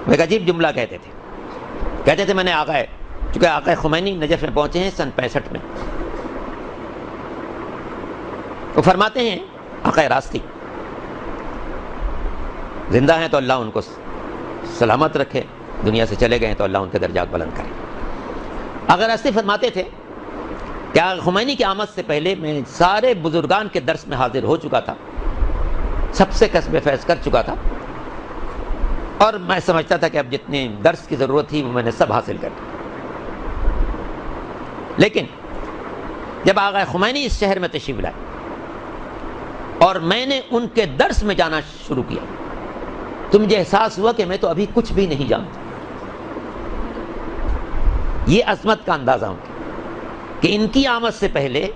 وہ ایک عجیب جملہ کہتے تھے میں نے چونکہ آقا خمینی نجف میں پہنچے ہیں سن 65 میں. وہ فرماتے ہیں آقا راستی زندہ ہیں تو اللہ ان کو سلامت رکھے، دنیا سے چلے گئے ہیں تو اللہ ان کے درجات بلند کرے. آقا راستی فرماتے تھے کہ آقا خمینی کی آمد سے پہلے میں سارے بزرگان کے درس میں حاضر ہو چکا تھا، سب سے کسب فیض کر چکا تھا، اور میں سمجھتا تھا کہ اب جتنے درس کی ضرورت تھی وہ میں نے سب حاصل کر لی. لیکن جب آقا خمینی اس شہر میں تشریف لائے اور میں نے ان کے درس میں جانا شروع کیا تو مجھے احساس ہوا کہ میں تو ابھی کچھ بھی نہیں جانتا. یہ عظمت کا اندازہ ہوں کہ ان کی آمد سے پہلے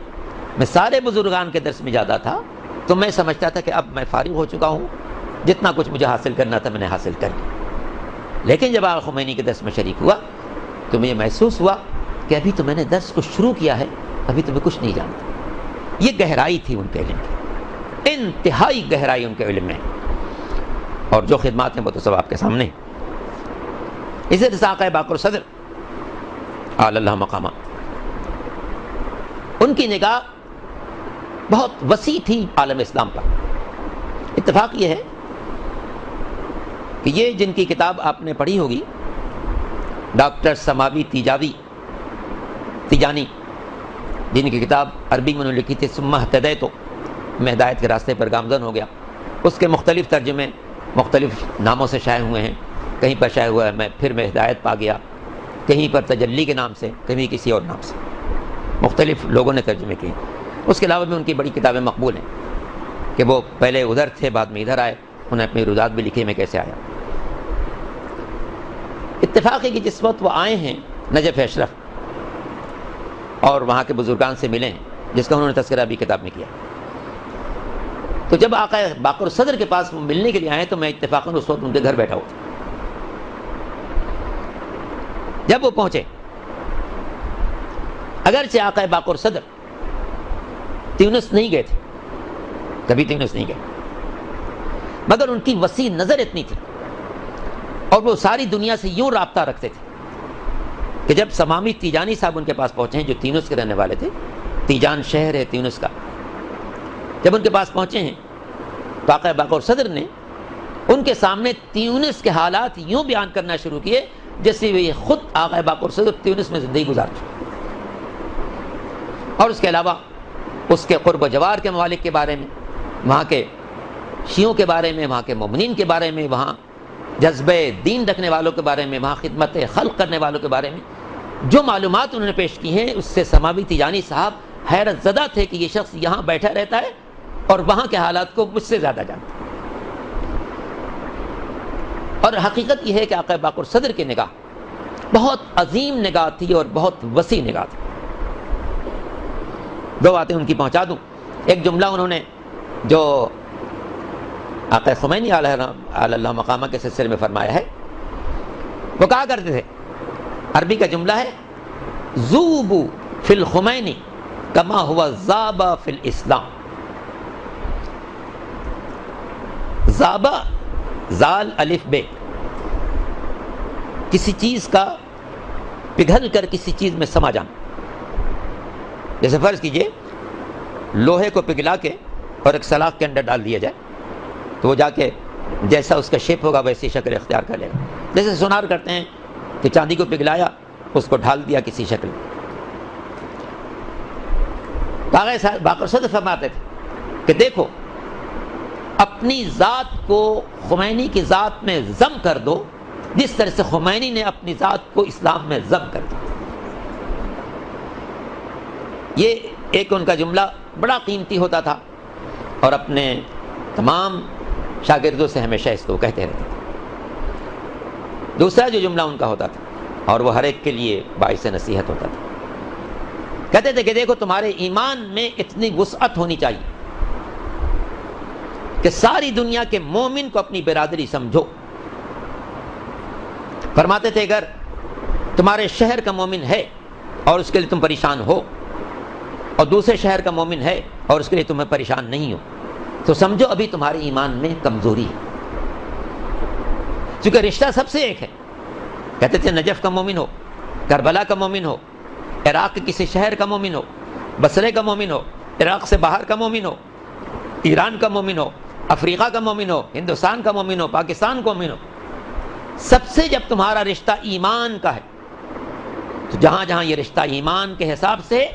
میں سارے بزرگان کے درس میں جاتا تھا تو میں سمجھتا تھا کہ اب میں فارغ ہو چکا ہوں، جتنا کچھ مجھے حاصل کرنا تھا میں نے حاصل کر لیا. لیکن جب آقا خمینی کے درس میں شریک ہوا تو مجھے محسوس ہوا کہ ابھی تو میں نے درس کو شروع کیا ہے، ابھی تو میں کچھ نہیں جانتا. یہ گہرائی تھی ان کے علم کی، انتہائی گہرائی ان کے علم میں، اور جو خدمات ہیں وہ تو سب آپ کے سامنے. اسی طرح آقا باقر صدر علی اللہ مقامہ، ان کی نگاہ بہت وسیع تھی عالم اسلام پر. اتفاق یہ ہے کہ یہ جن کی کتاب آپ نے پڑھی ہوگی، ڈاکٹر سماوی تیجانی، جن کی کتاب عربی میں انہوں نے لکھی تھی ثم اہتدیت، میں ہدایت کے راستے پر گامزن ہو گیا. اس کے مختلف ترجمے مختلف ناموں سے شائع ہوئے ہیں. کہیں پر شائع ہوا ہے میں ہدایت پا گیا، کہیں پر تجلی کے نام سے، کہیں کسی اور نام سے، مختلف لوگوں نے ترجمے کیے. اس کے علاوہ بھی ان کی بڑی کتابیں مقبول ہیں کہ وہ پہلے ادھر تھے بعد میں ادھر آئے، انہیں اپنی روزات بھی لکھی میں کیسے آیا. اتفاق ہے کہ جس وقت وہ آئے ہیں نجف اشرف اور وہاں کے بزرگان سے ملے ہیں، جس کا انہوں نے تذکرہ بھی کتاب میں کیا، تو جب آقا باقر صدر کے پاس ملنے کے لیے آئے تو میں اتفاقاً اس وقت ان کے گھر بیٹھا ہوا تھا۔ جب وہ پہنچے، اگرچہ آقا باقر صدر تیونس نہیں گئے تھے، کبھی تیونس نہیں گئے، مگر ان کی وسیع نظر اتنی تھی اور وہ ساری دنیا سے یوں رابطہ رکھتے تھے کہ جب سمامی تیجانی صاحب ان کے پاس پہنچے ہیں، جو تیونس کے رہنے والے تھے، تیجان شہر ہے تیونس کا، جب ان کے پاس پہنچے ہیں تو آقا باقر صدر نے ان کے سامنے تیونس کے حالات یوں بیان کرنا شروع کیے جیسے وہ خود آقا باقر صدر تیونس میں زندگی گزار چکے، اور اس کے علاوہ اس کے قرب و جوار کے ممالک کے بارے میں، وہاں کے شیعوں کے بارے میں، وہاں کے مومنین کے بارے میں، وہاں جذبہ دین رکھنے والوں کے بارے میں، وہاں خدمت خلق کرنے والوں کے بارے میں جو معلومات انہوں نے پیش کی ہیں، اس سے سماوی تیجانی صاحب حیرت زدہ تھے کہ یہ شخص یہاں بیٹھا رہتا ہے اور وہاں کے حالات کو مجھ سے زیادہ جانتا ہے۔ اور حقیقت یہ ہے کہ آقا باقر صدر کی نگاہ بہت عظیم نگاہ تھی اور بہت وسیع نگاہ تھی۔ دو باتیں ان کی پہنچا دوں۔ ایک جملہ انہوں نے جو آقا خمینی علیہ اللہ مقامہ کے سلسلے میں فرمایا ہے، وہ کہا کرتے تھے، عربی کا جملہ ہے، ذوبوا فی الخمینی کما ہوا ذابا فی الاسلام۔ ذابا زال الف بے، کسی چیز کا پگھل کر کسی چیز میں سما جانا۔ جیسے فرض کیجئے لوہے کو پگھلا کے اور ایک سلاخ کے اندر ڈال دیا جائے تو وہ جا کے جیسا اس کا شیپ ہوگا ویسی شکل اختیار کر لے گا۔ جیسے سونار کرتے ہیں کہ چاندی کو پگھلایا، اس کو ڈھال دیا کسی شکل میں۔ باقر صدر فرماتے تھے کہ دیکھو، اپنی ذات کو خمینی کی ذات میں ضم کر دو جس طرح سے خمینی نے اپنی ذات کو اسلام میں ضم کر دیا۔ یہ ایک ان کا جملہ بڑا قیمتی ہوتا تھا اور اپنے تمام شاگردوں سے ہمیشہ اس کو کہتے رہتے تھے۔ دوسرا جو جملہ ان کا ہوتا تھا اور وہ ہر ایک کے لیے باعث نصیحت ہوتا تھا، کہتے تھے کہ دیکھو، تمہارے ایمان میں اتنی وسعت ہونی چاہیے کہ ساری دنیا کے مومن کو اپنی برادری سمجھو۔ فرماتے تھے اگر تمہارے شہر کا مومن ہے اور اس کے لیے تم پریشان ہو، اور دوسرے شہر کا مومن ہے اور اس کے لیے تمہیں پریشان نہیں ہو، تو سمجھو ابھی تمہارے ایمان میں کمزوری ہے، چونکہ رشتہ سب سے ایک ہے۔ کہتے تھے نجف کا مومن ہو، کربلا کا مومن ہو، عراق کے کسی شہر کا مومن ہو، بصرے کا مومن ہو، عراق سے باہر کا مومن ہو، ایران کا مومن ہو، افریقہ کا مومن ہو، ہندوستان کا مومن ہو، پاکستان کا مومن ہو، سب سے جب تمہارا رشتہ ایمان کا ہے تو جہاں جہاں یہ رشتہ ایمان کے حساب سے،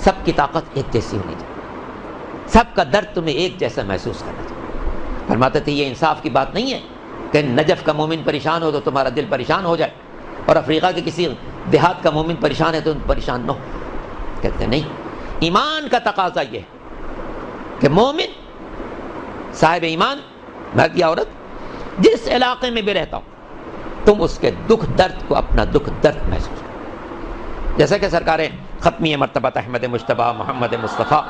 سب کی طاقت ایک جیسی ہونی چاہیے، سب کا درد تمہیں ایک جیسا محسوس کرنا چاہیے۔ فرماتے تھے یہ انصاف کی بات نہیں ہے کہ نجف کا مومن پریشان ہو تو تمہارا دل پریشان ہو جائے اور افریقہ کے کسی دیہات کا مومن پریشان ہے تو پریشان نہ ہو۔ کہتے ہیں نہیں، ایمان کا تقاضا یہ ہے کہ مومن صاحب ایمان، مرد یا عورت، جس علاقے میں بھی رہتا ہو تم اس کے دکھ درد کو اپنا دکھ درد محسوس کرو۔ جیسا کہ سرکار ختمی مرتبہ احمد مجتبیٰ محمد مصطفیٰ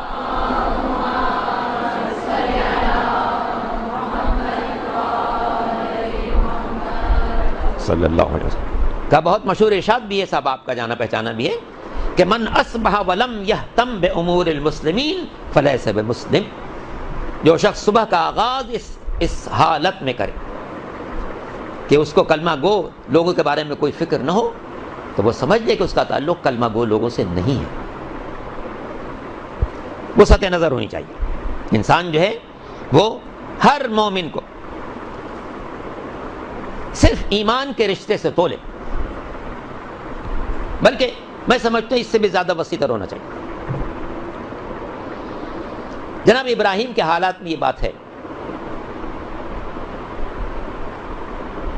صلی اللہ علیہ وسلم کا بہت مشہور ارشاد بھی ہے، صاحب آپ کا جانا پہچانا بھی ہے، کہ من اصبح ولم یہتم بامور المسلمین فلیس بمسلم۔ جو شخص صبح کا آغاز اس حالت میں کرے کہ اس کو کلمہ گو لوگوں کے بارے میں کوئی فکر نہ ہو، تو وہ سمجھ لے کہ اس کا تعلق کلمہ گو لوگوں سے نہیں ہے۔ وسعت نظر ہونی چاہیے۔ انسان جو ہے وہ ہر مومن کو صرف ایمان کے رشتے سے تولے، بلکہ میں سمجھتا ہوں اس سے بھی زیادہ وسیع تر ہونا چاہیے۔ جناب ابراہیم کے حالات میں یہ بات ہے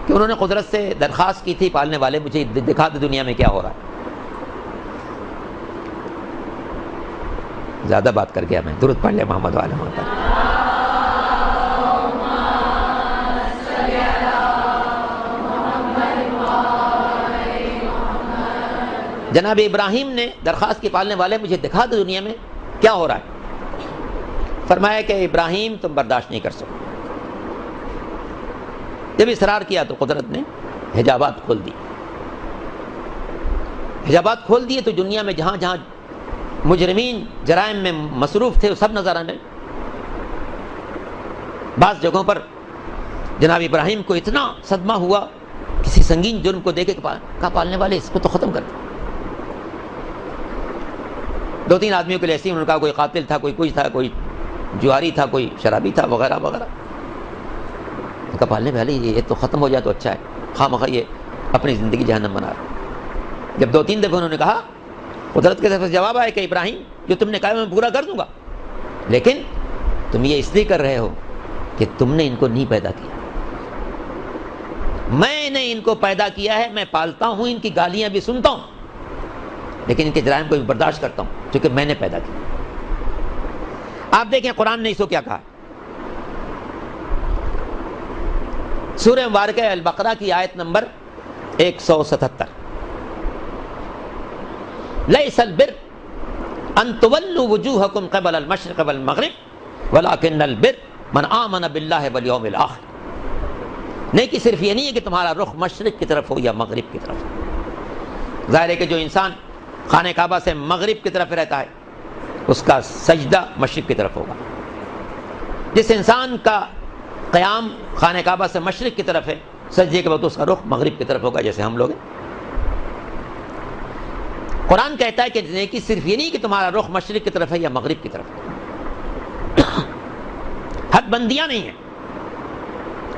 کہ انہوں نے قدرت سے درخواست کی تھی، پالنے والے مجھے دکھا دے دنیا میں کیا ہو رہا ہے۔ زیادہ بات کر گیا میں، درود پڑھ لے محمد وعلی محمد۔ جناب ابراہیم نے درخواست کی، پالنے والے مجھے دکھا دے دنیا میں کیا ہو رہا ہے۔ فرمایا کہ ابراہیم تم برداشت نہیں کر سکتے. جب اصرار کیا تو قدرت نے حجابات کھول دی. حجابات کھول دیے تو دنیا میں جہاں جہاں مجرمین جرائم میں مصروف تھے وہ سب نظر آنے. بعض جگہوں پر جناب ابراہیم کو اتنا صدمہ ہوا کسی سنگین جرم کو دیکھ کے کہا پالنے والے اس کو تو ختم کر دو. 2-3 آدمیوں کے لیے ایسے انہوں نے کہا کوئی قاتل تھا, کوئی کچھ تھا, کوئی جواری تھا, کوئی شرابی تھا وغیرہ وغیرہ. کہا پالنے والے یہ تو ختم ہو جائے تو اچھا ہے, خواہ مخواہ یہ اپنی زندگی جہنم بنا رہا. جب 2-3 دفعہ انہوں نے کہا قدرت کے طرف سے جواب آیا کہ ابراہیم جو تم نے کہا میں پورا کر دوں گا, لیکن تم یہ اس لیے کر رہے ہو کہ تم نے ان کو نہیں پیدا کیا. میں نے ان کو پیدا کیا ہے, میں پالتا ہوں, ان کی گالیاں بھی سنتا ہوں, لیکن ان کے جرائم کو بھی برداشت کرتا ہوں کیونکہ میں نے پیدا کیا. آپ دیکھیں قرآن نے اس کو کیا کہا. سورہ مبارکہ البقرہ کی آیت نمبر 177, لیس البر ان تولوا وجوہکم قبل المشرق والمغرب ولکن البر من آمن باللہ والیوم الآخر. نیکی صرف یہ نہیں ہے کہ تمہارا رخ مشرق کی طرف ہو یا مغرب کی طرف ہو. ظاہر ہے کہ جو انسان خانہ کعبہ سے مغرب کی طرف رہتا ہے اس کا سجدہ مشرق کی طرف ہوگا. جس انسان کا قیام خانہ کعبہ سے مشرق کی طرف ہے سجدے کے وقت اس کا رخ مغرب کی طرف ہوگا, جیسے ہم لوگ ہیں. قرآن کہتا ہے کہ نیکی صرف یہ نہیں کہ تمہارا رخ مشرق کی طرف ہے یا مغرب کی طرف ہے, حد بندیاں نہیں ہیں,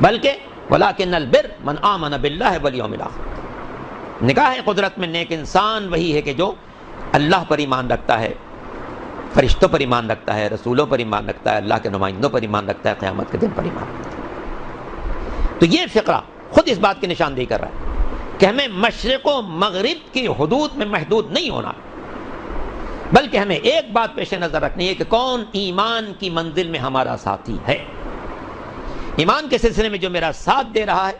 بلکہ وَلَٰكِنَّ الْبِرَّ مَنْ آمَنَ بِاللَّهِ وَالْيَوْمِ الْآخِرِ. نگاہ قدرت میں نیک انسان وہی ہے کہ جو اللہ پر ایمان رکھتا ہے, فرشتوں پر ایمان رکھتا ہے, رسولوں پر ایمان رکھتا ہے, اللہ کے نمائندوں پر ایمان رکھتا ہے, قیامت کے دن پر ایمان رکھتا ہے. تو یہ فقرہ خود اس بات کی نشاندہی کر رہا ہے کہ ہمیں مشرق و مغرب کی حدود میں محدود نہیں ہونا, بلکہ ہمیں ایک بات پیش نظر رکھنی ہے کہ کون ایمان کی منزل میں ہمارا ساتھی ہے. ایمان کے سلسلے میں جو میرا ساتھ دے رہا ہے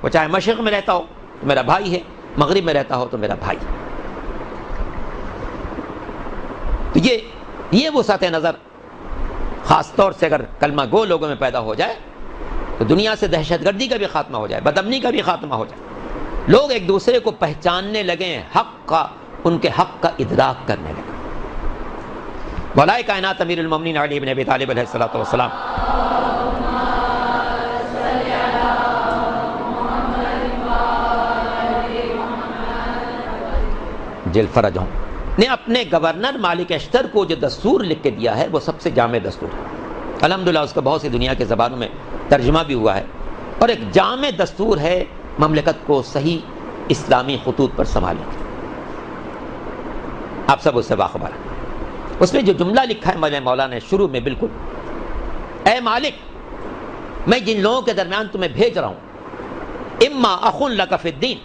وہ چاہے مشرق میں رہتا ہو تو میرا بھائی ہے, مغرب میں رہتا ہو تو میرا بھائی. تو یہ وسعت نظر خاص طور سے اگر کلمہ گو لوگوں میں پیدا ہو جائے تو دنیا سے دہشت گردی کا بھی خاتمہ ہو جائے, بدامنی کا بھی خاتمہ ہو جائے, لوگ ایک دوسرے کو پہچاننے لگیں, حق کا, ان کے حق کا ادراک کرنے لگیں. مولا کائنات امیر المومنین علی بن ابی طالب علیہ الصلوۃ والسلام جل فرج ہوں نے اپنے گورنر مالک اشتر کو جو دستور لکھ کے دیا ہے وہ سب سے جامع دستور ہے. الحمدللہ اس کا بہت سی دنیا کے زبانوں میں ترجمہ بھی ہوا ہے, اور ایک جامع دستور ہے مملکت کو صحیح اسلامی خطوط پر سنبھالنے کی. آپ سب اس سے باخبر ہیں. اس میں جو جملہ لکھا ہے مولا نے شروع میں, بالکل اے مالک میں جن لوگوں کے درمیان تمہیں بھیج رہا ہوں, اما اخ لک فی الدین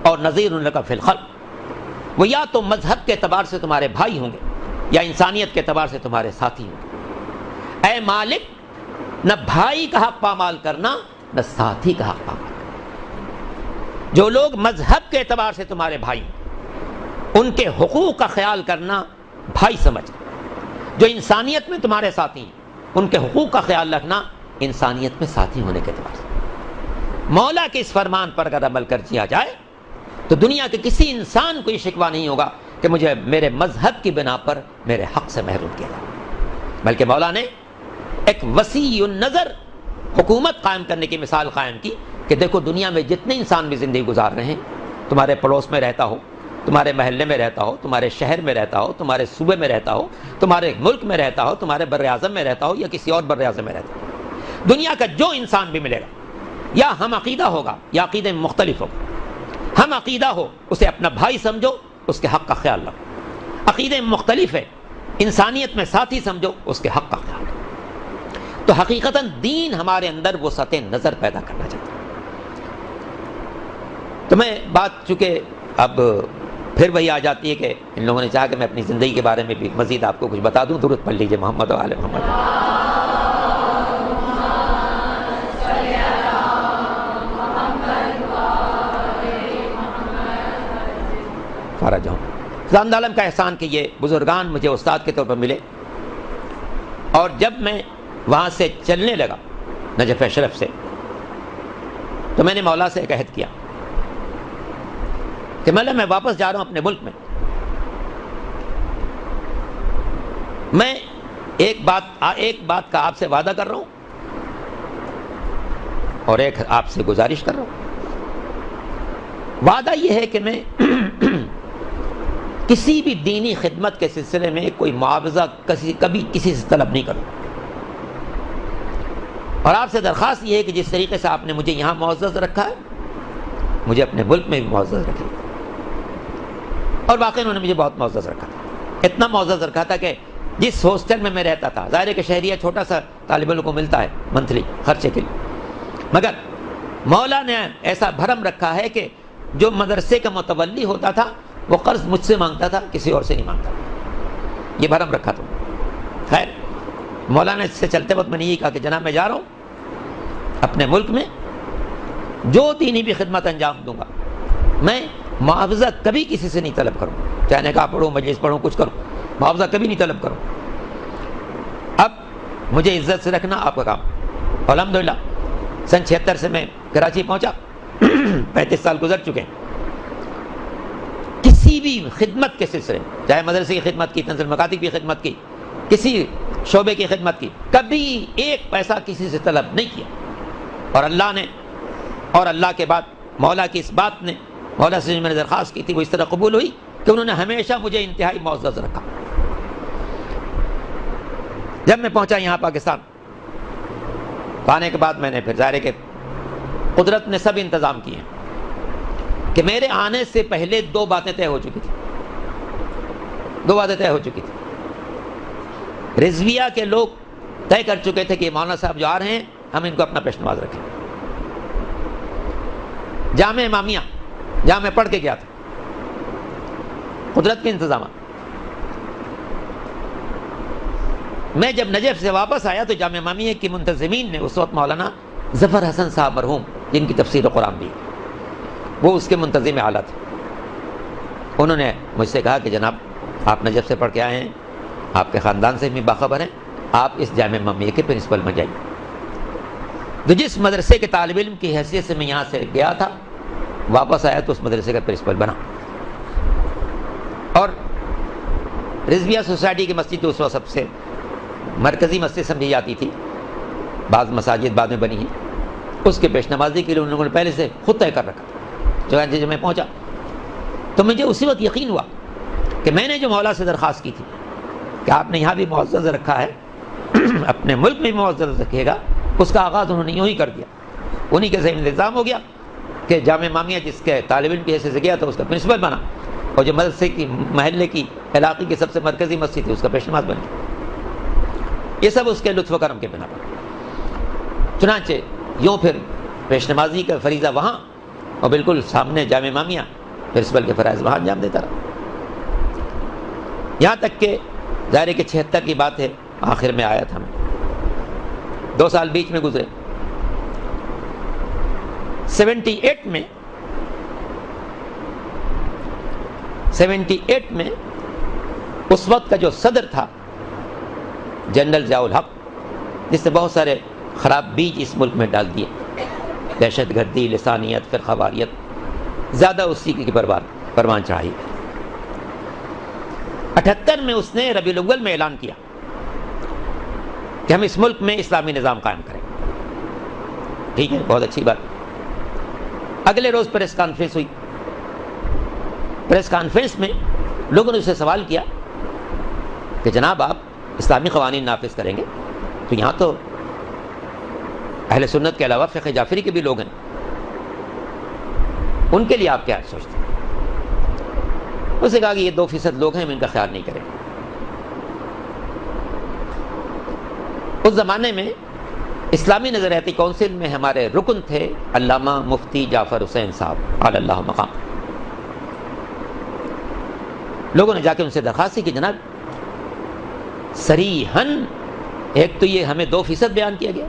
اور نذیر لک فی الخلق, وہ یا تو مذہب کے اعتبار سے تمہارے بھائی ہوں گے یا انسانیت کے اعتبار سے تمہارے ساتھی ہوں گے. اے مالک نہ بھائی کا حق پامال کرنا نہ ساتھی کا حق پامال کرنا. جو لوگ مذہب کے اعتبار سے تمہارے بھائی ہیں ان کے حقوق کا خیال کرنا بھائی سمجھ, جو انسانیت میں تمہارے ساتھی ہیں ان کے حقوق کا خیال رکھنا انسانیت میں ساتھی ہونے کے اعتبار سے. مولا کے اس فرمان پر اگر عمل کر دیا جائے تو دنیا کے کسی انسان کو یہ شکوہ نہیں ہوگا کہ مجھے میرے مذہب کی بنا پر میرے حق سے محروم کیا جائے, بلکہ مولا نے ایک وسیع النظر حکومت قائم کرنے کی مثال قائم کی کہ دیکھو دنیا میں جتنے انسان بھی زندگی گزار رہے ہیں, تمہارے پڑوس میں رہتا ہو, تمہارے محلے میں رہتا ہو, تمہارے شہر میں رہتا ہو, تمہارے صوبے میں رہتا ہو, تمہارے ملک میں رہتا ہو, تمہارے بر اعظم میں رہتا ہو یا کسی اور بر اعظم میں رہتا ہو, دنیا کا جو انسان بھی ملے گا یا ہم عقیدہ ہوگا یا عقیدے مختلف ہوگا, ہم عقیدہ ہو اسے اپنا بھائی سمجھو, اس کے حق کا خیال رکھو. عقیدے مختلف ہے, انسانیت میں ساتھی سمجھو, اس کے حق کا خیال رکھو. تو حقیقتاً دین ہمارے اندر وہ سطح نظر پیدا کرنا چاہتا ہے. تو میں بات چونکہ اب پھر وہی آ جاتی ہے کہ ان لوگوں نے چاہا کہ میں اپنی زندگی کے بارے میں بھی مزید آپ کو کچھ بتا دوں. درود پڑھ لیجیے محمد و آل محمد. فارغ ہوں. خدا عالم کا احسان کہ یہ بزرگان مجھے استاد کے طور پر ملے, اور جب میں وہاں سے چلنے لگا نجف اشرف سے، تو میں نے مولا سے ایک عہد کیا کہ مولا میں واپس جا رہا ہوں اپنے ملک میں، میں ایک بات کا آپ سے وعدہ کر رہا ہوں اور ایک آپ سے گزارش کر رہا ہوں۔ وعدہ یہ ہے کہ میں کسی بھی دینی خدمت کے سلسلے میں کوئی معاوضہ کبھی کسی سے طلب نہیں کروں، اور آپ سے درخواست یہ ہے کہ جس طریقے سے آپ نے مجھے یہاں معزز رکھا ہے مجھے اپنے ملک میں بھی معزز رکھے۔ اور واقعی انہوں نے مجھے بہت معزز رکھا تھا، اتنا معزز رکھا تھا کہ جس ہاسٹل میں رہتا تھا، ظاہر ہے کہ شہریہ چھوٹا سا طالب علم کو ملتا ہے منتھلی خرچے کے لیے، مگر مولا نے ایسا بھرم رکھا ہے کہ جو مدرسے کا متولی ہوتا تھا وہ قرض مجھ سے مانگتا تھا، کسی اور سے نہیں مانگتا، یہ بھرم رکھا تھا۔ خیر، مولانا سے چلتے وقت میں نے یہ کہا کہ جناب میں جا رہا ہوں اپنے ملک میں، جو دینی بھی خدمت انجام دوں گا میں معاوضہ کبھی کسی سے نہیں طلب کروں، چاہے نکاح پڑھوں، مجلس پڑھوں، کچھ کروں، معاوضہ کبھی نہیں طلب کروں۔ اب مجھے عزت سے رکھنا آپ کا کام۔ الحمدللہ سن 76 سے میں کراچی پہنچا، 35 سال گزر چکے ہیں۔ کسی بھی خدمت کے سلسلے، چاہے مدرسے کی خدمت کی، تنزیل مکاتب کی خدمت کی، کسی شعبے کی خدمت کی، کبھی ایک پیسہ کسی سے طلب نہیں کیا۔ اور اللہ نے، اور اللہ کے بعد مولا کی اس بات نے، مولا سے جو میں نے درخواست کی تھی وہ اس طرح قبول ہوئی کہ انہوں نے ہمیشہ مجھے انتہائی معزز رکھا۔ جب میں پہنچا یہاں پاکستان، آنے کے بعد میں نے پھر ظاہر ہے کہ قدرت نے سب انتظام کیے ہیں کہ میرے آنے سے پہلے دو باتیں طے ہو چکی تھی۔ رضویہ کے لوگ طے کر چکے تھے کہ مولانا صاحب جو آ رہے ہیں ہم ان کو اپنا پیش نواز رکھیں۔ جامعہ امامیہ جہاں میں پڑھ کے گیا تھا، قدرت کے انتظامات، میں جب نجف سے واپس آیا تو جامعہ امامیہ کی منتظمین نے اس وقت مولانا ظفر حسن صاحب مرحوم، جن کی تفسیر قرآن بھی وہ اس کے منتظم اعلیٰ تھے، انہوں نے مجھ سے کہا کہ جناب آپ نجف سے پڑھ کے آئے ہیں، آپ کے خاندان سے بھی باخبر ہیں، آپ اس جامعہ امامیہ کے پرنسپل بن جائیے۔ تو جس مدرسے کے طالب علم کی حیثیت سے میں یہاں سے گیا تھا، واپس آیا تو اس مدرسے کا پرنسپل بنا۔ اور رضویہ سوسائٹی کی مسجد اس وقت سب سے مرکزی مسجد سمجھی جاتی تھی، بعض مساجد بعد میں بنی ہیں، اس کے پیش نمازی کے لیے انہوں نے پہلے سے خود طے کر رکھا۔ چنانچہ جب میں پہنچا تو مجھے اسی وقت یقین ہوا کہ میں نے جو مولا سے درخواست کی تھی کہ آپ نے یہاں بھی معزز رکھا ہے، اپنے ملک میں بھی معزز رکھے گا، اس کا آغاز انہوں نے یوں ہی کر دیا۔ انہی کے ذہن الزام ہو گیا کہ جامعہ امامیہ جس کے طالب علم کی حیثیت سے گیا تھا اس کا پرنسپل بنا، اور جو مدرسے کی محلے کی علاقے کی سب سے مرکزی مسجد تھی اس کا پیش نماز بن گیا۔ یہ سب اس کے لطف و کرم کے بنا پر۔ چنانچہ یوں پھر پیش نمازی کا فریضہ وہاں، اور بالکل سامنے جامعہ امامیہ، پرنسپل کے فرائض وہاں انجام دیتا رہا، یہاں تک کہ ظاہر ہے کہ 76 کی بات ہے، آخر میں آیا تھا میں، 2 سال بیچ میں گزرے۔ 78 میں اس وقت کا جو صدر تھا جنرل ضیاء الحق، جس نے بہت سارے خراب بیج اس ملک میں ڈال دیے، دہشت گردی، لسانیت، فرقہ واریت، زیادہ اسی کی پروان چڑھائی۔ 78 میں اس نے ربیع الاول میں اعلان کیا کہ ہم اس ملک میں اسلامی نظام قائم کریں۔ ٹھیک ہے، بہت اچھی بات۔ اگلے روز پریس کانفرنس ہوئی۔ پریس کانفرنس میں لوگوں نے اسے سوال کیا کہ جناب آپ اسلامی قوانین نافذ کریں گے تو یہاں تو اہل سنت کے علاوہ فقہ جعفری کے بھی لوگ ہیں، ان کے لیے آپ کیا سوچتے ہیں؟ اس نے کہا کہ یہ 2% لوگ ہیں، ہم ان کا خیال نہیں کریں۔ اس زمانے میں اسلامی نظریاتی کونسل میں ہمارے رکن تھے علامہ مفتی جعفر حسین صاحب علی اللہ مقام۔ لوگوں نے جا کے ان سے درخواست کی کہ جناب صریحاً ایک تو یہ ہمیں 2% بیان کیا گیا،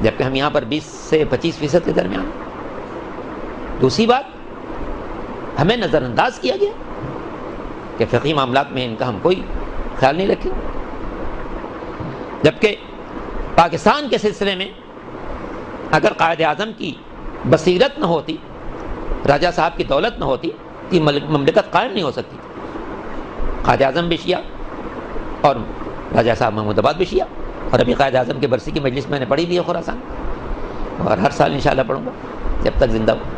جبکہ ہم یہاں پر 20 سے 25% کے درمیان۔ دوسری بات، ہمیں نظر انداز کیا گیا کہ فقہی معاملات میں ان کا ہم کوئی خیال نہیں رکھیں۔ جبکہ پاکستان کے سلسلے میں اگر قائد اعظم کی بصیرت نہ ہوتی، راجہ صاحب کی دولت نہ ہوتی، یہ مملکت قائم نہیں ہو سکتی. قائد اعظم بھی شیعہ اور راجہ صاحب محمود آباد بھی شیعہ، اور ابھی قائد اعظم کی برسی کی مجلس میں نے پڑھی بھی ہے خراسان، اور ہر سال انشاءاللہ پڑھوں گا جب تک زندہ ہوں.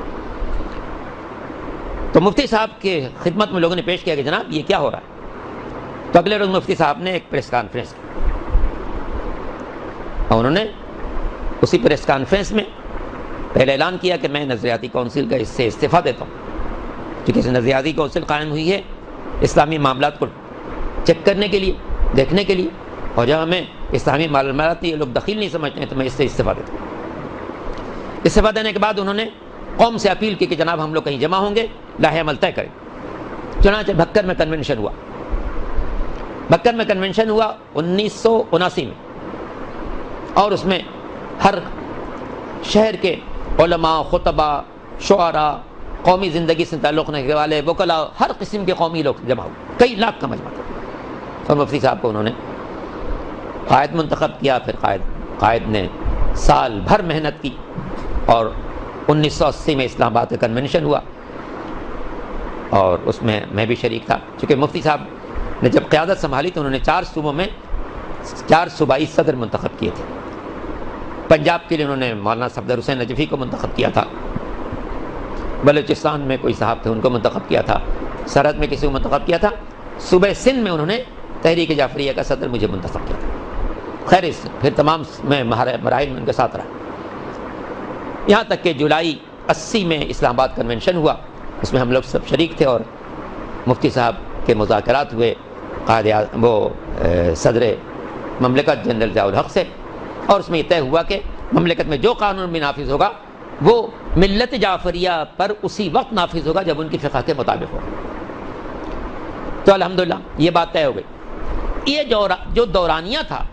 تو مفتی صاحب کے خدمت میں لوگوں نے پیش کیا کہ جناب یہ کیا ہو رہا ہے. تو اگلے روز مفتی صاحب نے ایک پریس کانفرنس کی، اور انہوں نے اسی پریس کانفرنس میں پہلے اعلان کیا کہ میں نظریاتی کونسل کا اس سے استعفیٰ دیتا ہوں، کیونکہ نظریاتی کونسل قائم ہوئی ہے اسلامی معاملات کو چیک کرنے کے لیے، دیکھنے کے لیے، اور جب ہمیں اسلامی معاملات یہ لوگ دخیل نہیں سمجھتے ہیں تو میں اس سے استعفیٰ دیتا ہوں. استعفیٰ دینے کے بعد انہوں نے قوم سے اپیل کی کہ جناب ہم لوگ کہیں جمع ہوں گے، لاہ عمل طے کریں. چنانچہ بھکر میں کنونشن ہوا. بھکر میں کنونشن ہوا 1979 میں، اور اس میں ہر شہر کے علماء، خطبہ، شعراء، قومی زندگی سے تعلق رکھنے والے، وکلاء، ہر قسم کے قومی لوگ جمع ہوئے، کئی لاکھ کا مجمع تھا. اور مفتی صاحب کو انہوں نے قائد منتخب کیا. پھر قائد نے سال بھر محنت کی، اور 1980 میں اسلام آباد کا کنونشن ہوا، اور اس میں میں بھی شریک تھا. چونکہ مفتی صاحب نے جب قیادت سنبھالی تو انہوں نے 4 صوبوں میں 4 صوبائی صدر منتخب کیے تھے. پنجاب کے لیے انہوں نے مولانا صفدر حسین نجفی کو منتخب کیا تھا، بلوچستان میں کوئی صاحب تھے ان کو منتخب کیا تھا، سرحد میں کسی کو منتخب کیا تھا، صوبہ سندھ میں انہوں نے تحریک جعفریہ کا صدر مجھے منتخب کیا تھا. خیر پھر تمام میں مراحل میں ان کے ساتھ رہا، یہاں تک کہ جولائی 80 میں اسلام آباد کنونشن ہوا. اس میں ہم لوگ سب شریک تھے، اور مفتی صاحب کے مذاکرات ہوئے صدر مملکت جنرل ضیاء الحق سے، اور اس میں یہ طے ہوا کہ مملکت میں جو قانون بھی نافذ ہوگا وہ ملت جعفریہ پر اسی وقت نافذ ہوگا جب ان کی فقہ کے مطابق ہوگا. تو الحمدللہ یہ بات طے ہو گئی. یہ جو دورانیہ تھا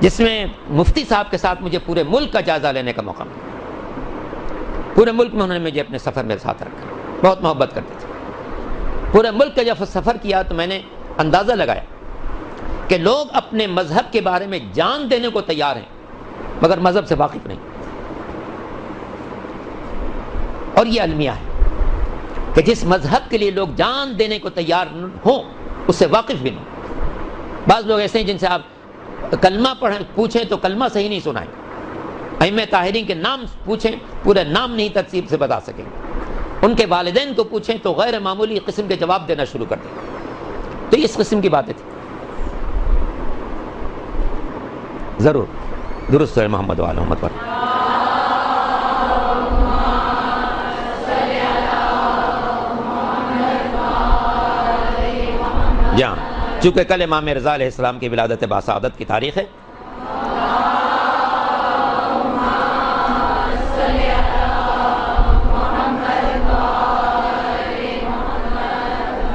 جس میں مفتی صاحب کے ساتھ مجھے پورے ملک کا جائزہ لینے کا موقع ملا. پورے ملک میں انہوں نے مجھے اپنے سفر میں ساتھ رکھا، بہت محبت کرتے تھے. پورے ملک کا جب سفر کیا تو میں نے اندازہ لگایا کہ لوگ اپنے مذہب کے بارے میں جان دینے کو تیار ہیں مگر مذہب سے واقف نہیں. اور یہ المیہ ہے کہ جس مذہب کے لیے لوگ جان دینے کو تیار ہوں اس سے واقف بھی نہیں. بعض لوگ ایسے ہیں جن سے آپ کلمہ پوچھیں تو کلمہ صحیح نہیں سنائیں، ائمہ طاہرین کے نام پوچھیں پورے نام نہیں ترتیب سے بتا سکیں، ان کے والدین کو پوچھیں تو غیر معمولی قسم کے جواب دینا شروع کر دیں. تو اس قسم کی باتیں تھیں. ضرور درست ہے محمد وعلی محمد پر. جہاں چونکہ کل امام رضا علیہ السلام کی ولادت باسعادت کی تاریخ ہے،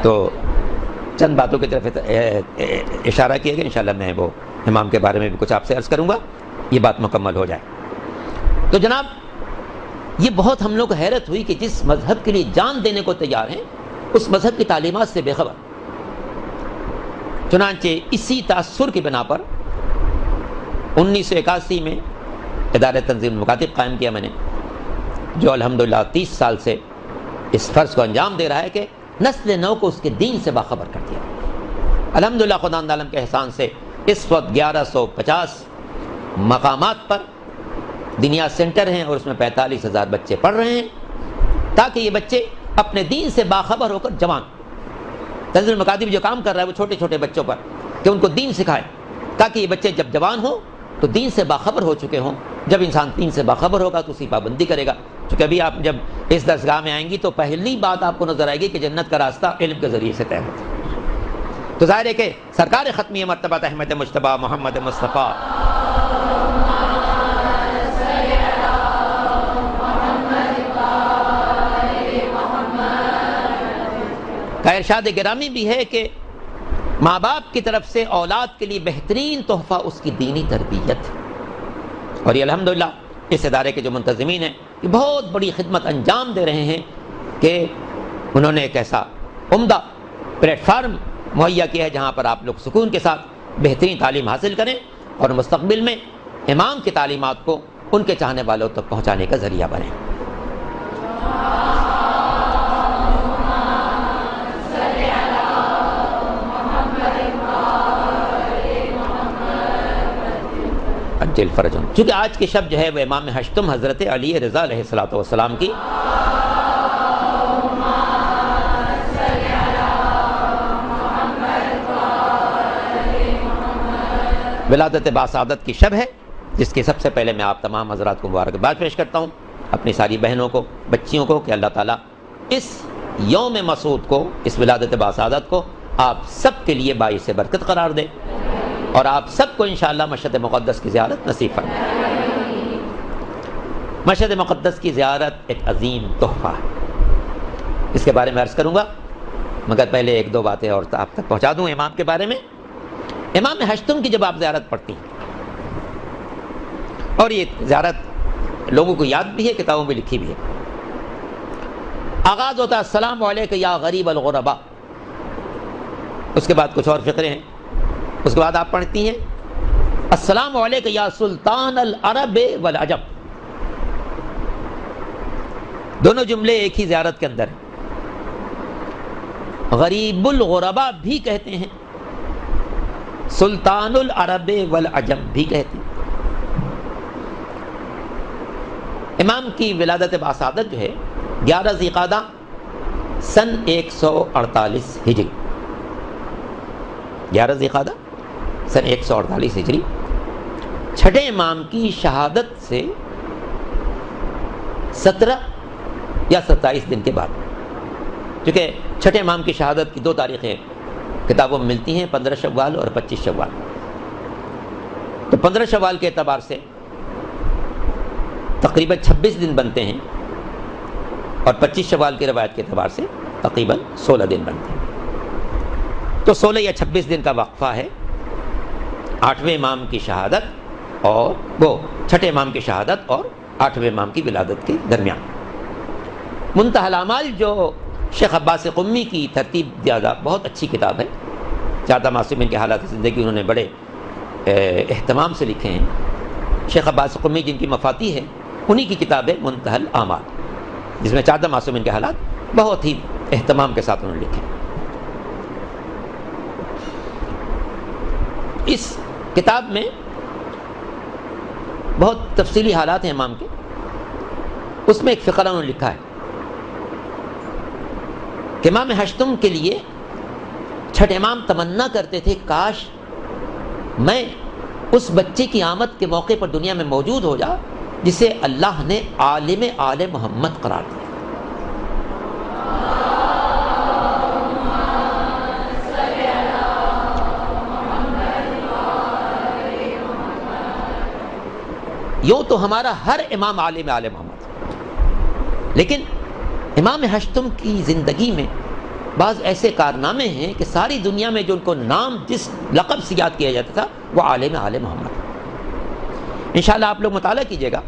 تو چند باتوں کی طرف اشارہ کیا گیا. انشاءاللہ میں وہ امام کے بارے میں بھی کچھ آپ سے عرض کروں گا، یہ بات مکمل ہو جائے. تو جناب یہ بہت ہم لوگ کو حیرت ہوئی کہ جس مذہب کے لیے جان دینے کو تیار ہیں اس مذہب کی تعلیمات سے بے خبر. چنانچہ اسی تاثر کی بنا پر 1981 میں ادارہ تنظیم المکاتب قائم کیا میں نے، جو الحمدللہ 30 سال سے اس فرض کو انجام دے رہا ہے کہ نسل نو کو اس کے دین سے باخبر کر دیا. الحمدللہ خدا عالم کے احسان سے اس وقت 1150 مقامات پر دنیا سینٹر ہیں، اور اس میں 45,000 بچے پڑھ رہے ہیں، تاکہ یہ بچے اپنے دین سے باخبر ہو کر جوان. تنظیم المکاتب جو کام کر رہا ہے وہ چھوٹے چھوٹے بچوں پر کہ ان کو دین سکھائے، تاکہ یہ بچے جب جوان ہوں تو دین سے باخبر ہو چکے ہوں. جب انسان دین سے باخبر ہوگا تو اسی پابندی کرے گا. چونکہ ابھی آپ جب اس درسگاہ میں آئیں گی تو پہلی بات آپ کو نظر آئے گی کہ جنت کا راستہ علم کے ذریعے سے طے ہوتا ہے. تو ظاہر ہے کہ سرکار ختمی مرتبہ احمد مجتبیٰ محمد مصطفیٰ کا ارشاد گرامی بھی ہے کہ ماں باپ کی طرف سے اولاد کے لیے بہترین تحفہ اس کی دینی تربیت. اور یہ الحمدللہ اس ادارے کے جو منتظمین ہیں یہ بہت بڑی خدمت انجام دے رہے ہیں کہ انہوں نے ایک ایسا عمدہ پلیٹ فارم مہیا کیا ہے جہاں پر آپ لوگ سکون کے ساتھ بہترین تعلیم حاصل کریں اور مستقبل میں امام کی تعلیمات کو ان کے چاہنے والوں تک پہنچانے کا ذریعہ بنیں۔ عجل فرجهم، چونکہ آج کی شب جو ہے وہ امام ہشتم حضرت علی رضا علیہ السلام کی ولادت باسعادت کی شب ہے، جس کی سب سے پہلے میں آپ تمام حضرات کو مبارکباد پیش کرتا ہوں، اپنی ساری بہنوں کو، بچیوں کو، کہ اللہ تعالیٰ اس یوم مسعود کو، اس ولادت باسعادت کو آپ سب کے لیے باعث برکت قرار دے اور آپ سب کو انشاءاللہ مشہد مقدس کی زیارت نصیب فرمائے۔ مشہد مقدس کی زیارت ایک عظیم تحفہ ہے، اس کے بارے میں عرض کروں گا، مگر پہلے ایک دو باتیں اور آپ تک پہنچا دوں امام کے بارے میں۔ امام ہشتم کی جب آپ زیارت پڑھتی ہیں، اور یہ زیارت لوگوں کو یاد بھی ہے، کتابوں میں لکھی بھی ہے، آغاز ہوتا ہے السلام علیک یا غریب الغرباء، اس کے بعد کچھ اور فقرے ہیں، اس کے بعد آپ پڑھتی ہیں السلام علیک یا سلطان العرب والعجم، دونوں جملے ایک ہی زیارت کے اندر ہیں۔ غریب الغرباء بھی کہتے ہیں، سلطان العرب والعجم بھی کہتے ہیں۔ امام کی ولادت باسعادت جو ہے 11 ذی القعدہ سن 148 ہجری، 11 ذی القعدہ سن 148 ہجری، چھٹے امام کی شہادت سے 17 یا 27 دن کے بعد، کیونکہ چھٹے امام کی شہادت کی 2 تاریخیں کتابوں میں ملتی ہیں، 15 شوال اور 25 شوال، تو 15 شوال کے اعتبار سے تقریباً 26 دن بنتے ہیں، اور 25 شوال کی روایت کے اعتبار سے تقریباً 16 دن بنتے ہیں، تو 16 یا 26 دن کا وقفہ ہے 8ویں امام کی شہادت اور وہ چھٹے امام کی شہادت اور 8ویں امام کی ولادت کے درمیان۔ منتہی الاعمال جو شیخ عباس قمی کی ترتیب زیادہ بہت اچھی کتاب ہے، چادہ معصومین کے حالات زندگی انہوں نے بڑے اہتمام سے لکھے ہیں، شیخ عباس قمی جن کی مفاتی ہے انہی کی کتاب ہے منتہی الاعمال، جس میں چادہ معصومین کے حالات بہت ہی اہتمام کے ساتھ انہوں نے لکھے۔ اس کتاب میں بہت تفصیلی حالات ہیں امام کے، اس میں ایک فقرہ انہوں نے لکھا ہے کہ امام ہشتم کے لیے چھٹے امام تمنا کرتے تھے کاش میں اس بچے کی آمد کے موقع پر دنیا میں موجود ہو جا جسے اللہ نے عالم آل محمد قرار دیا۔ یوں تو ہمارا ہر امام عالم آل محمد، لیکن امام ہشتم کی زندگی میں بعض ایسے کارنامے ہیں کہ ساری دنیا میں جو ان کو نام جس لقب سے یاد کیا جاتا تھا وہ عالم آل محمد۔ انشاءاللہ آپ لوگ مطالعہ کیجئے گا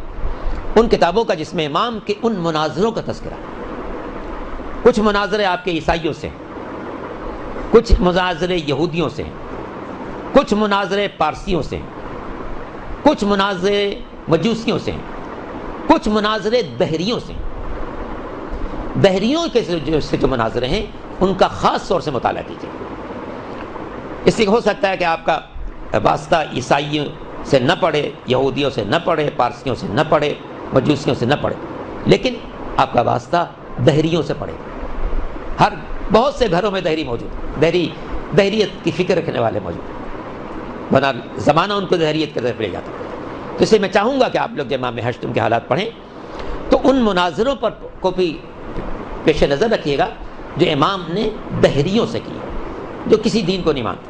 ان کتابوں کا جس میں امام کے ان مناظروں کا تذکرہ، کچھ مناظرے آپ کے عیسائیوں سے، کچھ مناظرے یہودیوں سے، کچھ مناظرے پارسیوں سے، کچھ مناظرے مجوسیوں سے، کچھ مناظرے دہریوں سے۔ دہریوں کے سے جو مناظرے ہیں ان کا خاص طور سے مطالعہ کیجیے، اس لیے ہو سکتا ہے کہ آپ کا واسطہ عیسائیوں سے نہ پڑے، یہودیوں سے نہ پڑے، پارسیوں سے نہ پڑے، مجوسیوں سے نہ پڑے، لیکن آپ کا واسطہ دہریوں سے پڑے۔ ہر بہت سے گھروں میں دہری موجود، دہریت کی فکر رکھنے والے موجود، ورنہ زمانہ ان کو دہریت کی طرف لے جاتا۔ تو اس لیے میں چاہوں گا کہ آپ لوگ جب امام ہشتم کے حالات پڑھیں تو ان مناظروں پر کو بھی پیش نظر رکھیے گا جو امام نے دہریوں سے کی، جو کسی دین کو نہیں مانتے۔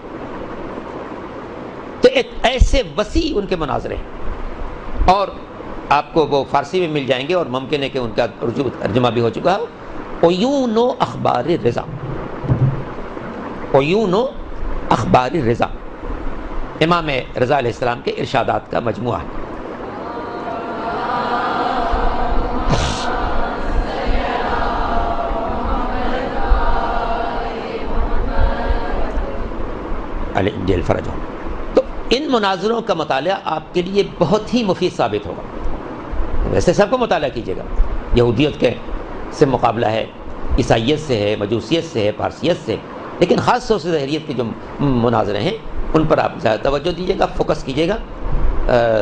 تو ایک ایسے وسیع ان کے مناظرے ہیں، اور آپ کو وہ فارسی میں مل جائیں گے، اور ممکن ہے کہ ان کا اردو ترجمہ بھی ہو چکا ہے۔ عیون و اخبار رضا، عیون و اخبار رضا امام رضا علیہ السلام کے ارشادات کا مجموعہ ہے۔ علی جل فرجہ۔ ان مناظروں کا مطالعہ آپ کے لیے بہت ہی مفید ثابت ہوگا. ویسے سب کو مطالعہ کیجیے گا. یہودیت کے سے مقابلہ ہے، عیسائیت سے ہے، مجوسیت سے ہے، پارسیت سے، لیکن خاص طور سے ظاہریت کے جو مناظرے ہیں ان پر آپ زیادہ توجہ دیجیے گا، فوکس کیجیے گا،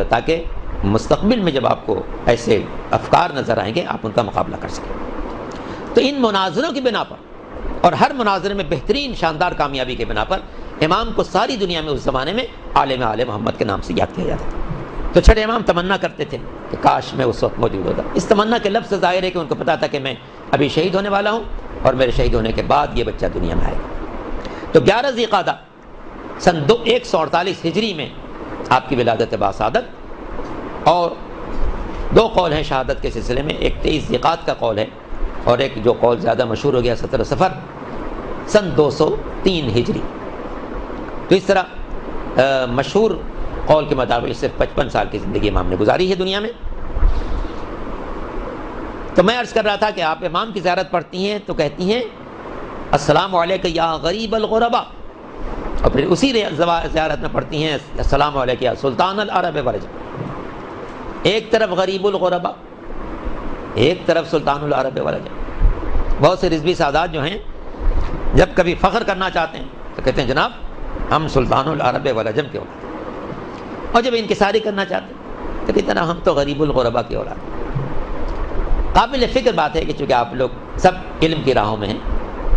تاکہ مستقبل میں جب آپ کو ایسے افکار نظر آئیں گے آپ ان کا مقابلہ کر سکیں. تو ان مناظروں کی بنا پر اور ہر مناظرے میں بہترین شاندار کامیابی کے بنا پر امام کو ساری دنیا میں اس زمانے میں عالم آل محمد کے نام سے یاد کیا جاتا تھا. تو چھٹے امام تمنا کرتے تھے کہ کاش میں اس وقت موجود ہوتا. اس تمنا کے لفظ سے ظاہر ہے کہ ان کو پتا تھا کہ میں ابھی شہید ہونے والا ہوں اور میرے شہید ہونے کے بعد یہ بچہ دنیا میں آئے گا. تو 11 ذی القعدہ سن 148 ہجری میں آپ کی ولادت باسعادت، اور دو قول ہیں شہادت کے سلسلے میں. ایک 23 ذی القعدہ کا قول ہے اور ایک جو قول زیادہ مشہور ہو گیا 17 صفر سن 203 ہجری. تو اس طرح مشہور قول کے مطابق صرف 55 سال کی زندگی امام نے گزاری ہے دنیا میں. تو میں عرض کر رہا تھا کہ آپ امام کی زیارت پڑھتی ہیں تو کہتی ہیں السلام علیکہ یا غریب الغرباء، اور پھر اسی زیارت میں پڑھتی ہیں السلام علیکہ یا سلطان العرب والعجم. ایک طرف غریب الغرباء، ایک طرف سلطان العرب والعجم. بہت سے رضوی سادات جو ہیں جب کبھی فخر کرنا چاہتے ہیں تو کہتے ہیں جناب ہم سلطان العرب والعجم کے اولاد ہیں، اور جب انکساری کرنا چاہتے ہیں تو کہتے ہیں ہم تو غریب الغرباء کی اولاد ہیں. قابل فکر بات ہے کہ چونکہ آپ لوگ سب علم کی راہوں میں ہیں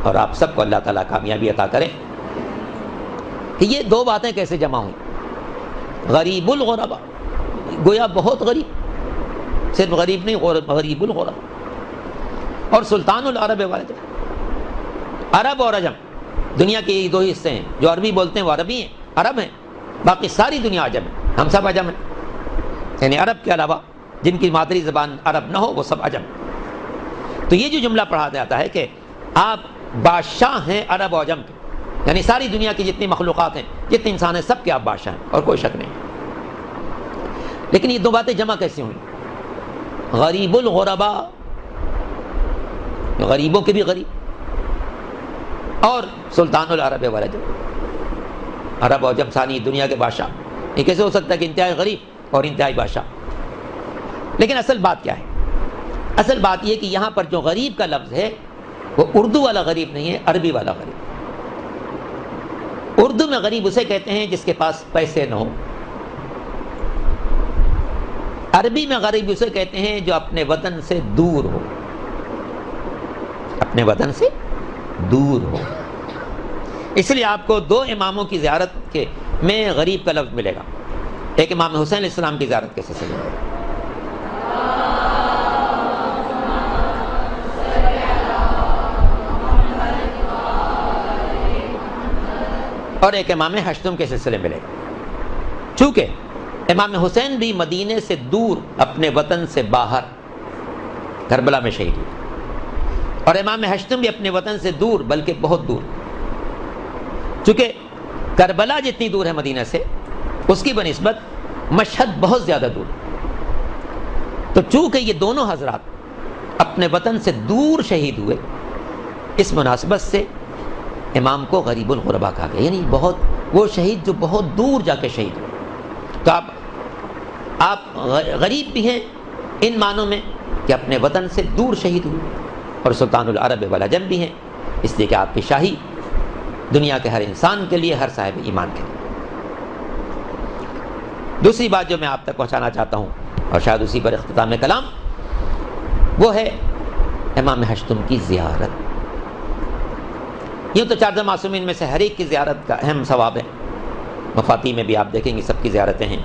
اور آپ سب کو اللہ تعالیٰ کامیابی عطا کرے کہ یہ دو باتیں کیسے جمع ہوئیں. غریب الغرباء گویا بہت غریب، صرف غریب نہیں، غریب الغرباء، اور سلطان العرب والعجم. عرب اور عجم دنیا کے یہ دو حصے ہیں. جو عربی بولتے ہیں وہ عربی ہیں، عرب ہیں، باقی ساری دنیا عجم ہے. ہم سب عجم ہیں، یعنی عرب کے علاوہ جن کی مادری زبان عرب نہ ہو وہ سب عجم. تو یہ جو جملہ پڑھا جاتا ہے کہ آپ بادشاہ ہیں عرب و عجم کے، یعنی ساری دنیا کی جتنی مخلوقات ہیں، جتنے انسان ہیں، سب کے آپ بادشاہ ہیں اور کوئی شک نہیں. لیکن یہ دو باتیں جمع کیسے ہوئیں؟ غریب الغرباء، غریبوں کے بھی غریب، اور سلطان العرب والعجم، عرب و عجم ثانی دنیا کے بادشاہ. یہ کیسے ہو سکتا ہے کہ انتہائی غریب اور انتہائی بادشاہ؟ لیکن اصل بات کیا ہے؟ اصل بات یہ کہ یہاں پر جو غریب کا لفظ ہے وہ اردو والا غریب نہیں ہے، عربی والا غریب. اردو میں غریب اسے کہتے ہیں جس کے پاس پیسے نہ ہو. عربی میں غریب اسے کہتے ہیں جو اپنے وطن سے دور ہو، اپنے وطن سے دور ہو. اس لیے آپ کو دو اماموں کی زیارت کے میں غریب کا لفظ ملے گا. ایک امام حسین علیہ السلام کی زیارت کے سلسلے میں، اور ایک امام ہشتم کے سلسلے ملے گا. چونکہ امام حسین بھی مدینے سے دور اپنے وطن سے باہر کربلا میں شہید ہوئے، اور امام ہشتم بھی اپنے وطن سے دور بلکہ بہت دور. چونکہ کربلا جتنی دور ہے مدینہ سے اس کی بنسبت مشہد بہت زیادہ دور. تو چونکہ یہ دونوں حضرات اپنے وطن سے دور شہید ہوئے، اس مناسبت سے امام کو غریب الغرباء کہا گیا، یعنی بہت وہ شہید جو بہت دور جا کے شہید ہوئے. تو آپ غریب بھی ہیں ان معنوں میں کہ اپنے وطن سے دور شہید ہوئے، اور سلطان العرب والعجم بھی ہیں اس لیے کہ آپ کی شاہی دنیا کے ہر انسان کے لیے، ہر صاحب ایمان کے لیے. دوسری بات جو میں آپ تک پہنچانا چاہتا ہوں اور شاید اسی پر اختتام کلام، وہ ہے امام ہشتم کی زیارت. یوں تو چار معصومین میں سے ہر ایک کی زیارت کا اہم ثواب ہے. مفاتی میں بھی آپ دیکھیں گے سب کی زیارتیں ہیں.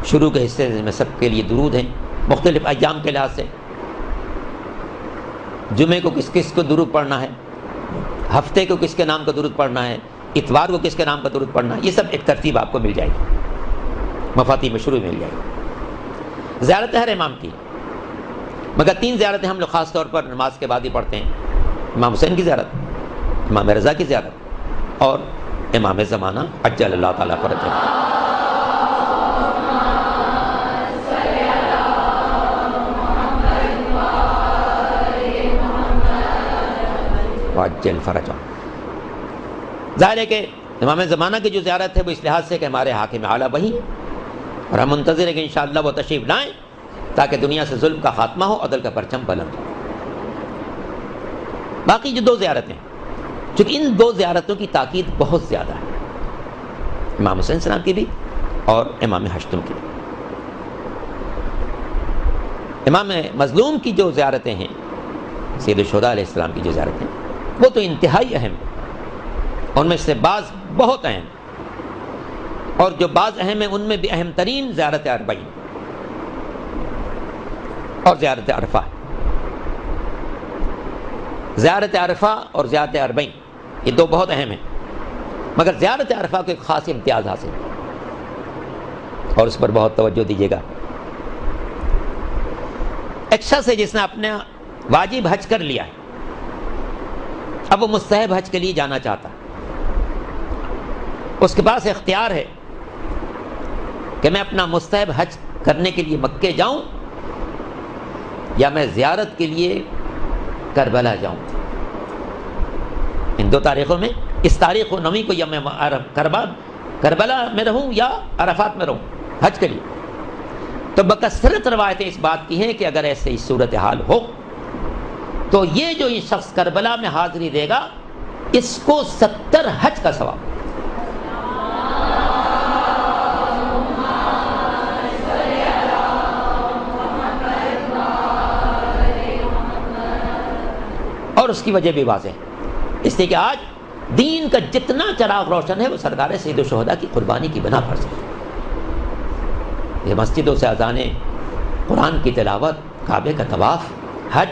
شروع کے حصے میں سب کے لیے درود ہیں مختلف ایام کے لحاظ سے. جمعے کو کس کس کو درود پڑھنا ہے، ہفتے کو کس کے نام کا درود پڑھنا ہے، اتوار کو کس کے نام کا درود پڑھنا ہے، یہ سب ایک ترتیب آپ کو مل جائے گی، مفاتی میں شروع مل جائے گی. زیارت ہر امام کی، مگر 3 زیارتیں ہم لوگ خاص طور پر نماز کے بعد ہی پڑھتے ہیں. امام حسین کی زیارت، امام رضا کی زیارت، اور امام زمانہ عجل اللہ تعالیٰ فرجہ. وعجل فرجہ. ظاہر ہے کہ امام زمانہ کی جو زیارت ہے وہ اس لحاظ سے کہ ہمارے حاکم اعلیٰ وہی ہیں اور ہم منتظر ہیں کہ انشاءاللہ وہ تشریف لائیں تاکہ دنیا سے ظلم کا خاتمہ ہو، عدل کا پرچم بلند ہو۔ باقی جو دو زیارتیں، چونکہ ان دو زیارتوں کی تاکید بہت زیادہ ہے، امام حسین السلام کی بھی اور امام ہشتم کی بھی۔ امام مظلوم کی جو زیارتیں ہیں، سید الشہداء علیہ السلام کی جو زیارتیں ہیں، وہ تو انتہائی اہم ہیں، ان میں سے بعض بہت اہم، اور جو بعض اہم ہیں ان میں بھی اہم ترین زیارت اربعین اور زیارت عرفہ۔ زیارت عرفہ اور زیارت اربعین یہ دو بہت اہم ہیں، مگر زیارت عرفہ کو ایک خاص امتیاز حاصل ہے اور اس پر بہت توجہ دیجیے گا۔ ایک شخص ہے جس نے اپنا واجب حج کر لیا ہے، اب وہ مستحب حج کے لیے جانا چاہتا ہے، اس کے پاس اختیار ہے کہ میں اپنا مستحب حج کرنے کے لیے مکے جاؤں یا میں زیارت کے لیے کربلا جاؤں۔ ان دو تاریخوں میں، اس تاریخ و نویں کو یا میں کربلا میں رہوں یا عرفات میں رہوں حج کے لیے۔ تو بکثرت روایتیں اس بات کی ہیں کہ اگر ایسے صورتحال ہو تو یہ جو یہ شخص کربلا میں حاضری دے گا اس کو 70 حج کا ثواب۔ اور اس کی وجہ بھی واضح ہے، اس لیے کہ آج دین کا جتنا چراغ روشن ہے وہ سرکار سید الشہداء کی قربانی کی بنا پر سے۔ یہ مسجدوں سے اذانیں، قرآن کی تلاوت، کعبے کا طواف، حج،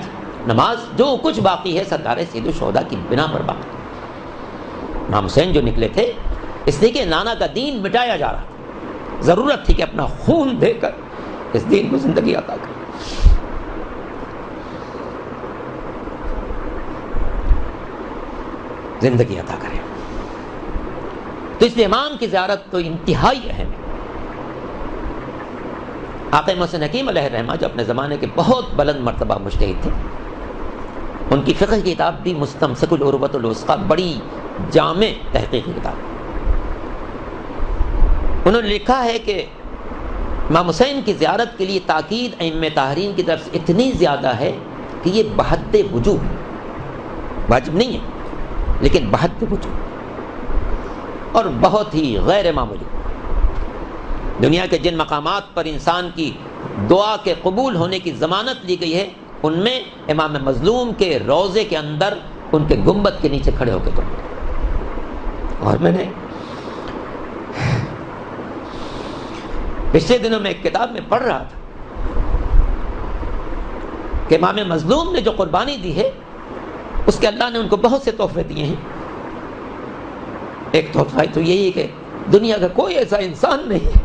نماز، جو کچھ باقی ہے سرکار سید الشہداء کی بنا پر باقی۔ امام حسین جو نکلے تھے اس لیے کہ نانا کا دین مٹایا جا رہا تھا، ضرورت تھی کہ اپنا خون دے کر اس دین کو زندگی عطا کرے۔ زندگی عطا کرے، تو اس لیے امام کی زیارت تو انتہائی اہم ہے۔ آقا محسن حکیم علیہ الرحمہ جو اپنے زمانے کے بہت بلند مرتبہ مجتہد تھے، ان کی فقہ کی کتاب بھی مستمسک العروۃ الوثقی، بڑی جامع تحقیقی کتاب، انہوں نے لکھا ہے کہ امام حسین کی زیارت کے لیے تاکید ائمہ طاہرین کی طرف سے اتنی زیادہ ہے کہ یہ بحد وجوب، واجب نہیں ہے لیکن بحد وجوب، اور بہت ہی غیر معمولی۔ دنیا کے جن مقامات پر انسان کی دعا کے قبول ہونے کی ضمانت لی گئی ہے ان میں امام مظلوم کے روضے کے اندر ان کے گنبد کے نیچے کھڑے ہو کے دعا۔ اور میں نے پچھلے دنوں میں ایک کتاب میں پڑھ رہا تھا کہ امام مظلوم نے جو قربانی دی ہے اس کے اللہ نے ان کو بہت سے تحفے دیے ہیں۔ ایک تحفہ تو یہی ہے کہ دنیا کا کوئی ایسا انسان نہیں ہے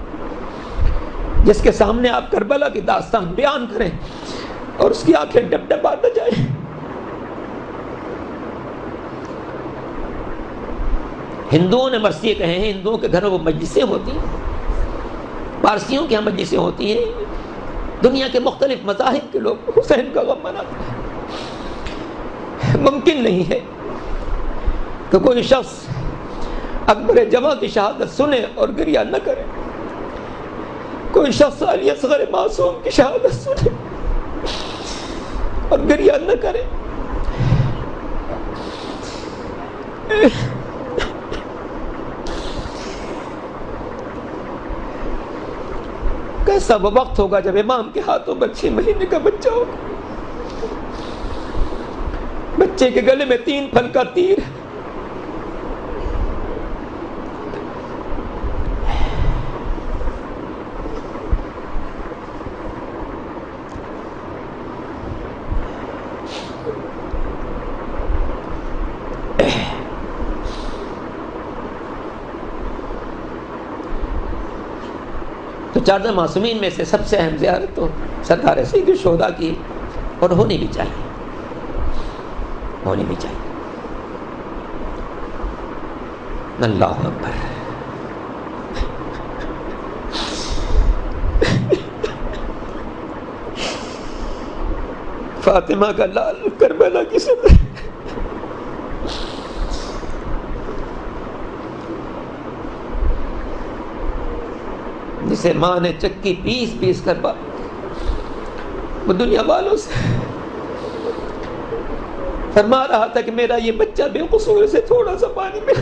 جس کے سامنے آپ کربلا کی داستان بیان کریں اور اس کی آنکھیں ڈب ڈبا نہ جائیں۔ ہندوؤں نے مرثیے کہے ہیں، ہندوؤں کے گھروں وہ مجلسیں ہوتی ہیں، پارسیوں کے یہاں مجلسیں ہوتی ہیں، دنیا کے مختلف مذاہب کے لوگ حسین کا غم مناتے ہیں۔ ممکن نہیں ہے کہ کوئی شخص اکبر جمع کی شہادت سنے اور گریہ نہ کرے، کوئی شخص علی اصغر معصوم کی شہادت سنے اور گریہ نہ کرے۔ کیسا وہ وقت ہوگا جب امام کے ہاتھوں میں 6 مہینے کا بچہ ہوگا، بچے کے گلے میں 3 پھل کا تیر ہے، تو 14 معصومین میں سے سب سے اہم زیارت تو سرکار سید الشہداء کی، اور ہونی بھی چاہیے، ہونی بھی چاہیے۔ اللہ اکبر۔ فاطمہ کا لال کربلا کی صدر، اسے ماں نے چکی پیس پیس کر وہ دنیا والوں سے فرما رہا تھا کہ میرا یہ بچہ بے قصور سے تھوڑا سا پانی میں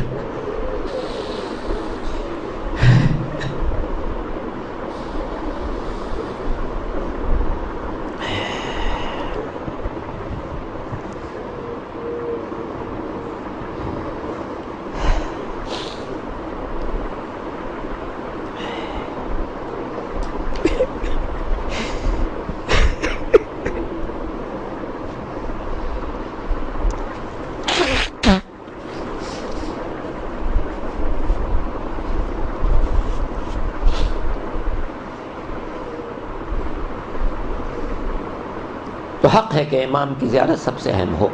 تو حق ہے کہ امام کی زیارت سب سے اہم ہو.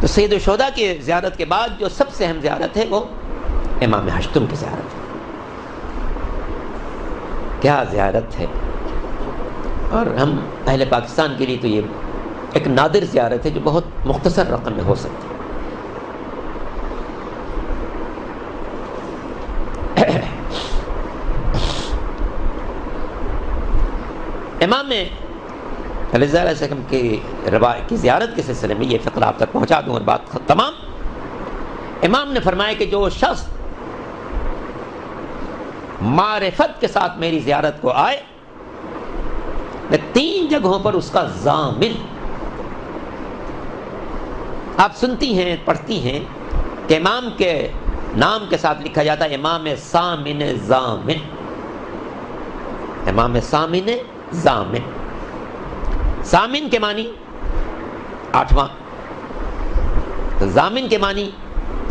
تو سید الشہداء کی زیارت کے بعد جو سب سے اہم زیارت ہے وہ امام ہشتم کی زیارت ہے. کیا زیارت ہے, اور ہم اہل پاکستان کے لیے تو یہ ایک نادر زیارت ہے جو بہت مختصر رقم میں ہو سکتی ہے. امام رضا علیہ السلام کی زیارت کے سلسلے میں یہ فقرہ آپ تک پہنچا دوں اور بات تمام. امام نے فرمایا کہ جو شخص معرفت کے ساتھ میری زیارت کو آئے, میں 3 جگہوں پر اس کا ضامن. آپ سنتی ہیں, پڑھتی ہیں کہ امام کے نام کے ساتھ لکھا جاتا ہے امام سامن ضامن. امام سامن ضامن. ضامن کے معنی 8واں, ضامن کے معنی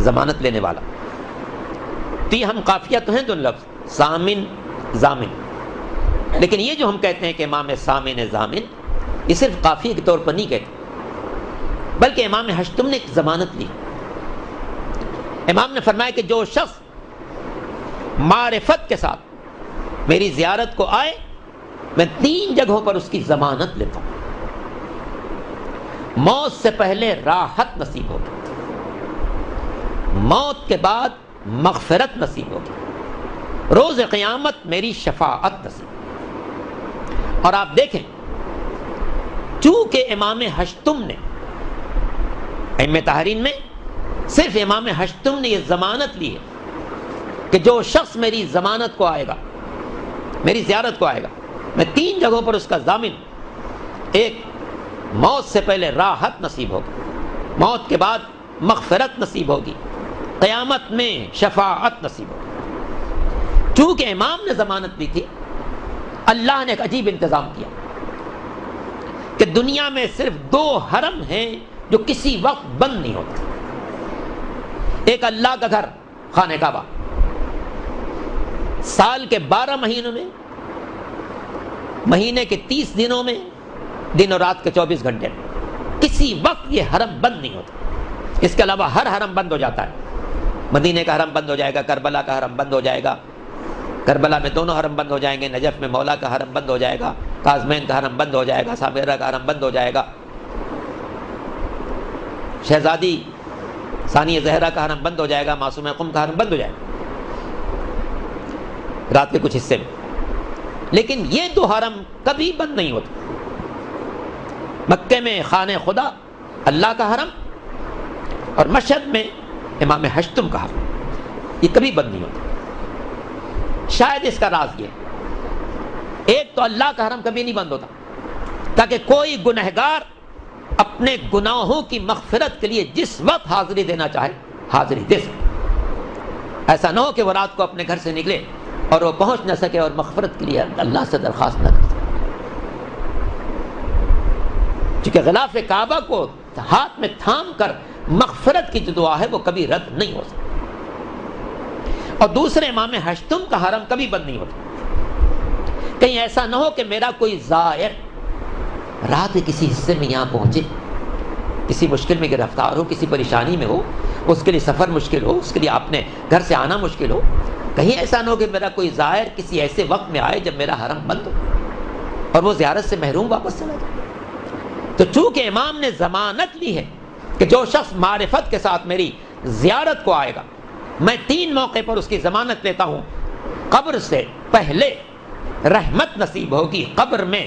ضمانت لینے والا. تو یہ ہم قافیہ تو ہیں دونوں لفظ سامن ضامن, لیکن یہ جو ہم کہتے ہیں کہ امام سامن ضامن, یہ صرف قافیہ کے طور پر نہیں کہتے, بلکہ امام ہشتم نے ایک ضمانت لی. امام نے فرمایا کہ جو شخص معرفت کے ساتھ میری زیارت کو آئے, میں 3 جگہوں پر اس کی ضمانت لیتا ہوں. موت سے پہلے راحت نصیب ہوگی, موت کے بعد مغفرت نصیب ہوگی, روز قیامت میری شفاعت نصیب. اور آپ دیکھیں, چونکہ امام ہشتم نے ائمہ طاہرین میں صرف امام ہشتم نے یہ ضمانت لی ہے کہ جو شخص میری ضمانت کو آئے گا, میری زیارت کو آئے گا, میں 3 جگہوں پر اس کا ضامن. ایک, موت سے پہلے راحت نصیب ہوگی, موت کے بعد مغفرت نصیب ہوگی, قیامت میں شفاعت نصیب ہوگی. چونکہ امام نے ضمانت دی تھی, اللہ نے ایک عجیب انتظام کیا کہ دنیا میں صرف 2 حرم ہیں جو کسی وقت بند نہیں ہوتے. ایک اللہ کا گھر خانہ کعبہ, سال کے 12 مہینوں میں, مہینے کے 30 دنوں میں, دن اور رات کے 24 گھنٹے میں کسی وقت یہ حرم بند نہیں ہوتا. اس کے علاوہ ہر حرم بند ہو جاتا ہے. مدینے کا حرم بند ہو جائے گا, کربلا کا حرم بند ہو جائے گا, کربلا میں دونوں حرم بند ہو جائیں گے, نجف میں مولا کا حرم بند ہو جائے گا, کاظمین کا حرم بند ہو جائے گا, سامرہ کا حرم بند ہو جائے گا, شہزادی ثانیہ زہرا کا حرم بند ہو جائے گا, معصوم قم کا حرم بند ہو جائے گا رات کے کچھ حصے میں. لیکن یہ 2 حرم کبھی بند نہیں ہوتے. مکے میں خانہ خدا اللہ کا حرم, اور مشہد میں امام ہشتم کا حرم, یہ کبھی بند نہیں ہوتا. شاید اس کا راز یہ, ایک تو اللہ کا حرم کبھی نہیں بند ہوتا تاکہ کوئی گنہگار اپنے گناہوں کی مغفرت کے لیے جس وقت حاضری دینا چاہے حاضری دے سکے. ایسا نہ ہو کہ وہ رات کو اپنے گھر سے نکلے اور وہ پہنچ نہ سکے اور مغفرت کے لیے اللہ سے درخواست نہ کر سکے. چونکہ غلاف کعبہ کو ہاتھ میں تھام کر مغفرت کی جو دعا ہے وہ کبھی رد نہیں ہو سکتی. اور دوسرے, امام ہشتم کا حرم کبھی بند نہیں ہوتا. کہیں ایسا نہ ہو کہ میرا کوئی زائر رات کے کسی حصے میں یہاں پہنچے, کسی مشکل میں گرفتار ہو, کسی پریشانی میں ہو, اس کے لیے سفر مشکل ہو, اس کے لیے اپنے گھر سے آنا مشکل ہو. کہیں ایسا نہ ہو کہ میرا کوئی زائر کسی ایسے وقت میں آئے جب میرا حرم بند ہو اور وہ زیارت سے محروم واپس چلا جائے. تو چونکہ امام نے ضمانت لی ہے کہ جو شخص معرفت کے ساتھ میری زیارت کو آئے گا, میں 3 موقع پر اس کی ضمانت لیتا ہوں، قبر سے پہلے رحمت نصیب ہوگی، قبر میں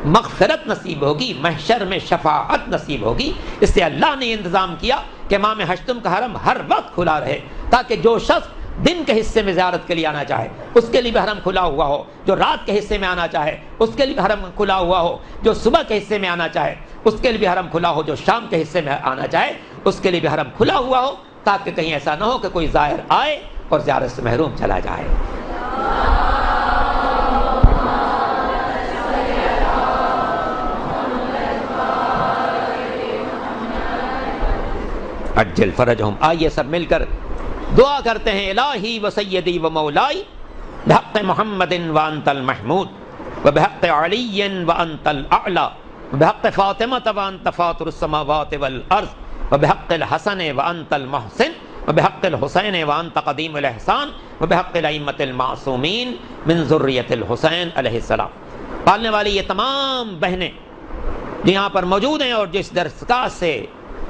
مغفرت نصیب ہوگی، محشر میں شفاعت نصیب ہوگی۔ اس سے اللہ نے انتظام کیا کہ امام ہشتم کا حرم ہر وقت کھلا رہے، تاکہ جو شخص دن کے حصے میں زیارت کے لیے آنا چاہے اس کے لیے بھی حرم کھلا ہوا ہو، جو رات کے حصے میں آنا چاہے اس کے لیے بھی حرم کھلا ہوا ہو، جو صبح کے حصے میں آنا چاہے اس کے لیے بھی حرم کھلا ہو، جو شام کے حصے میں آنا چاہے اس کے لیے بھی حرم کھلا ہوا ہو، تاکہ کہیں ایسا نہ ہو کہ کوئی زائر آئے اور زیارت سے محروم چلا جائے۔ عجل فرجہم۔ آئیے سب مل کر دعا کرتے ہیں، الہی و سیدی و مولائی بحق محمد وانت المحمود وبحق علی وانت الاعلی وبحق فاطمہ وانت فاطر السماوات والارض وبحق الحسن وانت المحسن وبحق الحسین وانت قدیم الاحسان وبحق الائمۃ المعصومین من ذریۃ الحسین علیہ السلام۔ پالنے والی یہ تمام بہنیں جو یہاں پر موجود ہیں اور جس درسگاہ سے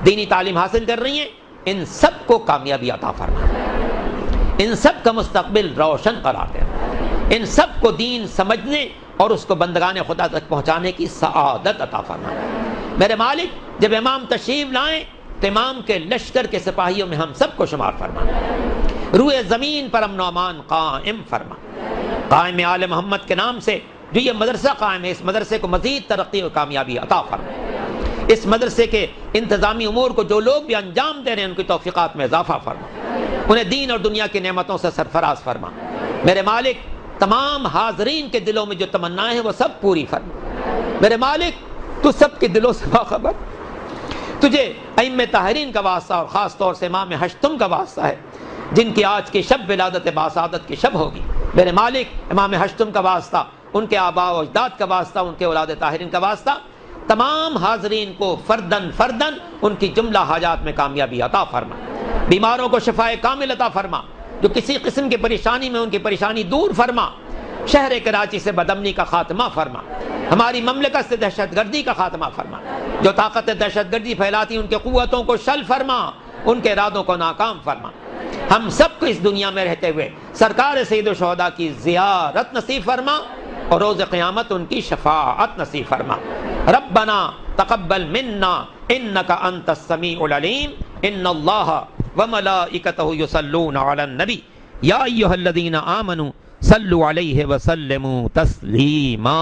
دینی تعلیم حاصل کر رہی ہیں، ان سب کو کامیابی عطا فرما، ان سب کا مستقبل روشن قرار دے، ان سب کو دین سمجھنے اور اس کو بندگان خدا تک پہنچانے کی سعادت عطا فرما۔ میرے مالک، جب امام تشریف لائیں تو امام کے لشکر کے سپاہیوں میں ہم سب کو شمار فرما، روئے زمین پر امن و امان قائم فرما۔ قائم آل محمد کے نام سے جو یہ مدرسہ قائم ہے، اس مدرسے کو مزید ترقی و کامیابی عطا فرما۔ اس مدرسے کے انتظامی امور کو جو لوگ بھی انجام دے رہے ہیں ان کی توفیقات میں اضافہ فرما، انہیں دین اور دنیا کی نعمتوں سے سرفراز فرما۔ میرے مالک، تمام حاضرین کے دلوں میں جو تمنائیں ہیں وہ سب پوری فرما۔ میرے مالک، تو سب کے دلوں سے باخبر، تجھے ائمہ طاہرین کا واسطہ اور خاص طور سے امام ہشتم کا واسطہ ہے جن کی آج کی شب ولادت باسعادت کی شب ہوگی۔ میرے مالک، امام ہشتم کا واسطہ، ان کے آباء و اجداد کا واسطہ، ان کے اولاد طاہرین کا واسطہ، تمام حاضرین کو فردن فردن ان کی جملہ حاجات میں کامیابی عطا فرما۔ بیماروں کو شفاء کامل عطا فرما، جو کسی قسم کی پریشانی میں ان کی پریشانی دور فرما۔ شہر کراچی سے بدامنی کا خاتمہ فرما، ہماری مملکت سے دہشت گردی کا خاتمہ فرما، جو طاقت دہشت گردی پھیلاتی ان کے قوتوں کو شل فرما، ان کے ارادوں کو ناکام فرما۔ ہم سب کو اس دنیا میں رہتے ہوئے سرکار سید الشہداء کی زیارت نصیب فرما اور روز قیامت ان کی شفاعت نصیب فرما۔ ربنا تقبل منا انک انت السمیع العلیم، ان اللہ وملائکتہ یصلون علی النبی یا ایھا الذین آمنوا صلوا علیہ وسلموا تسلیما۔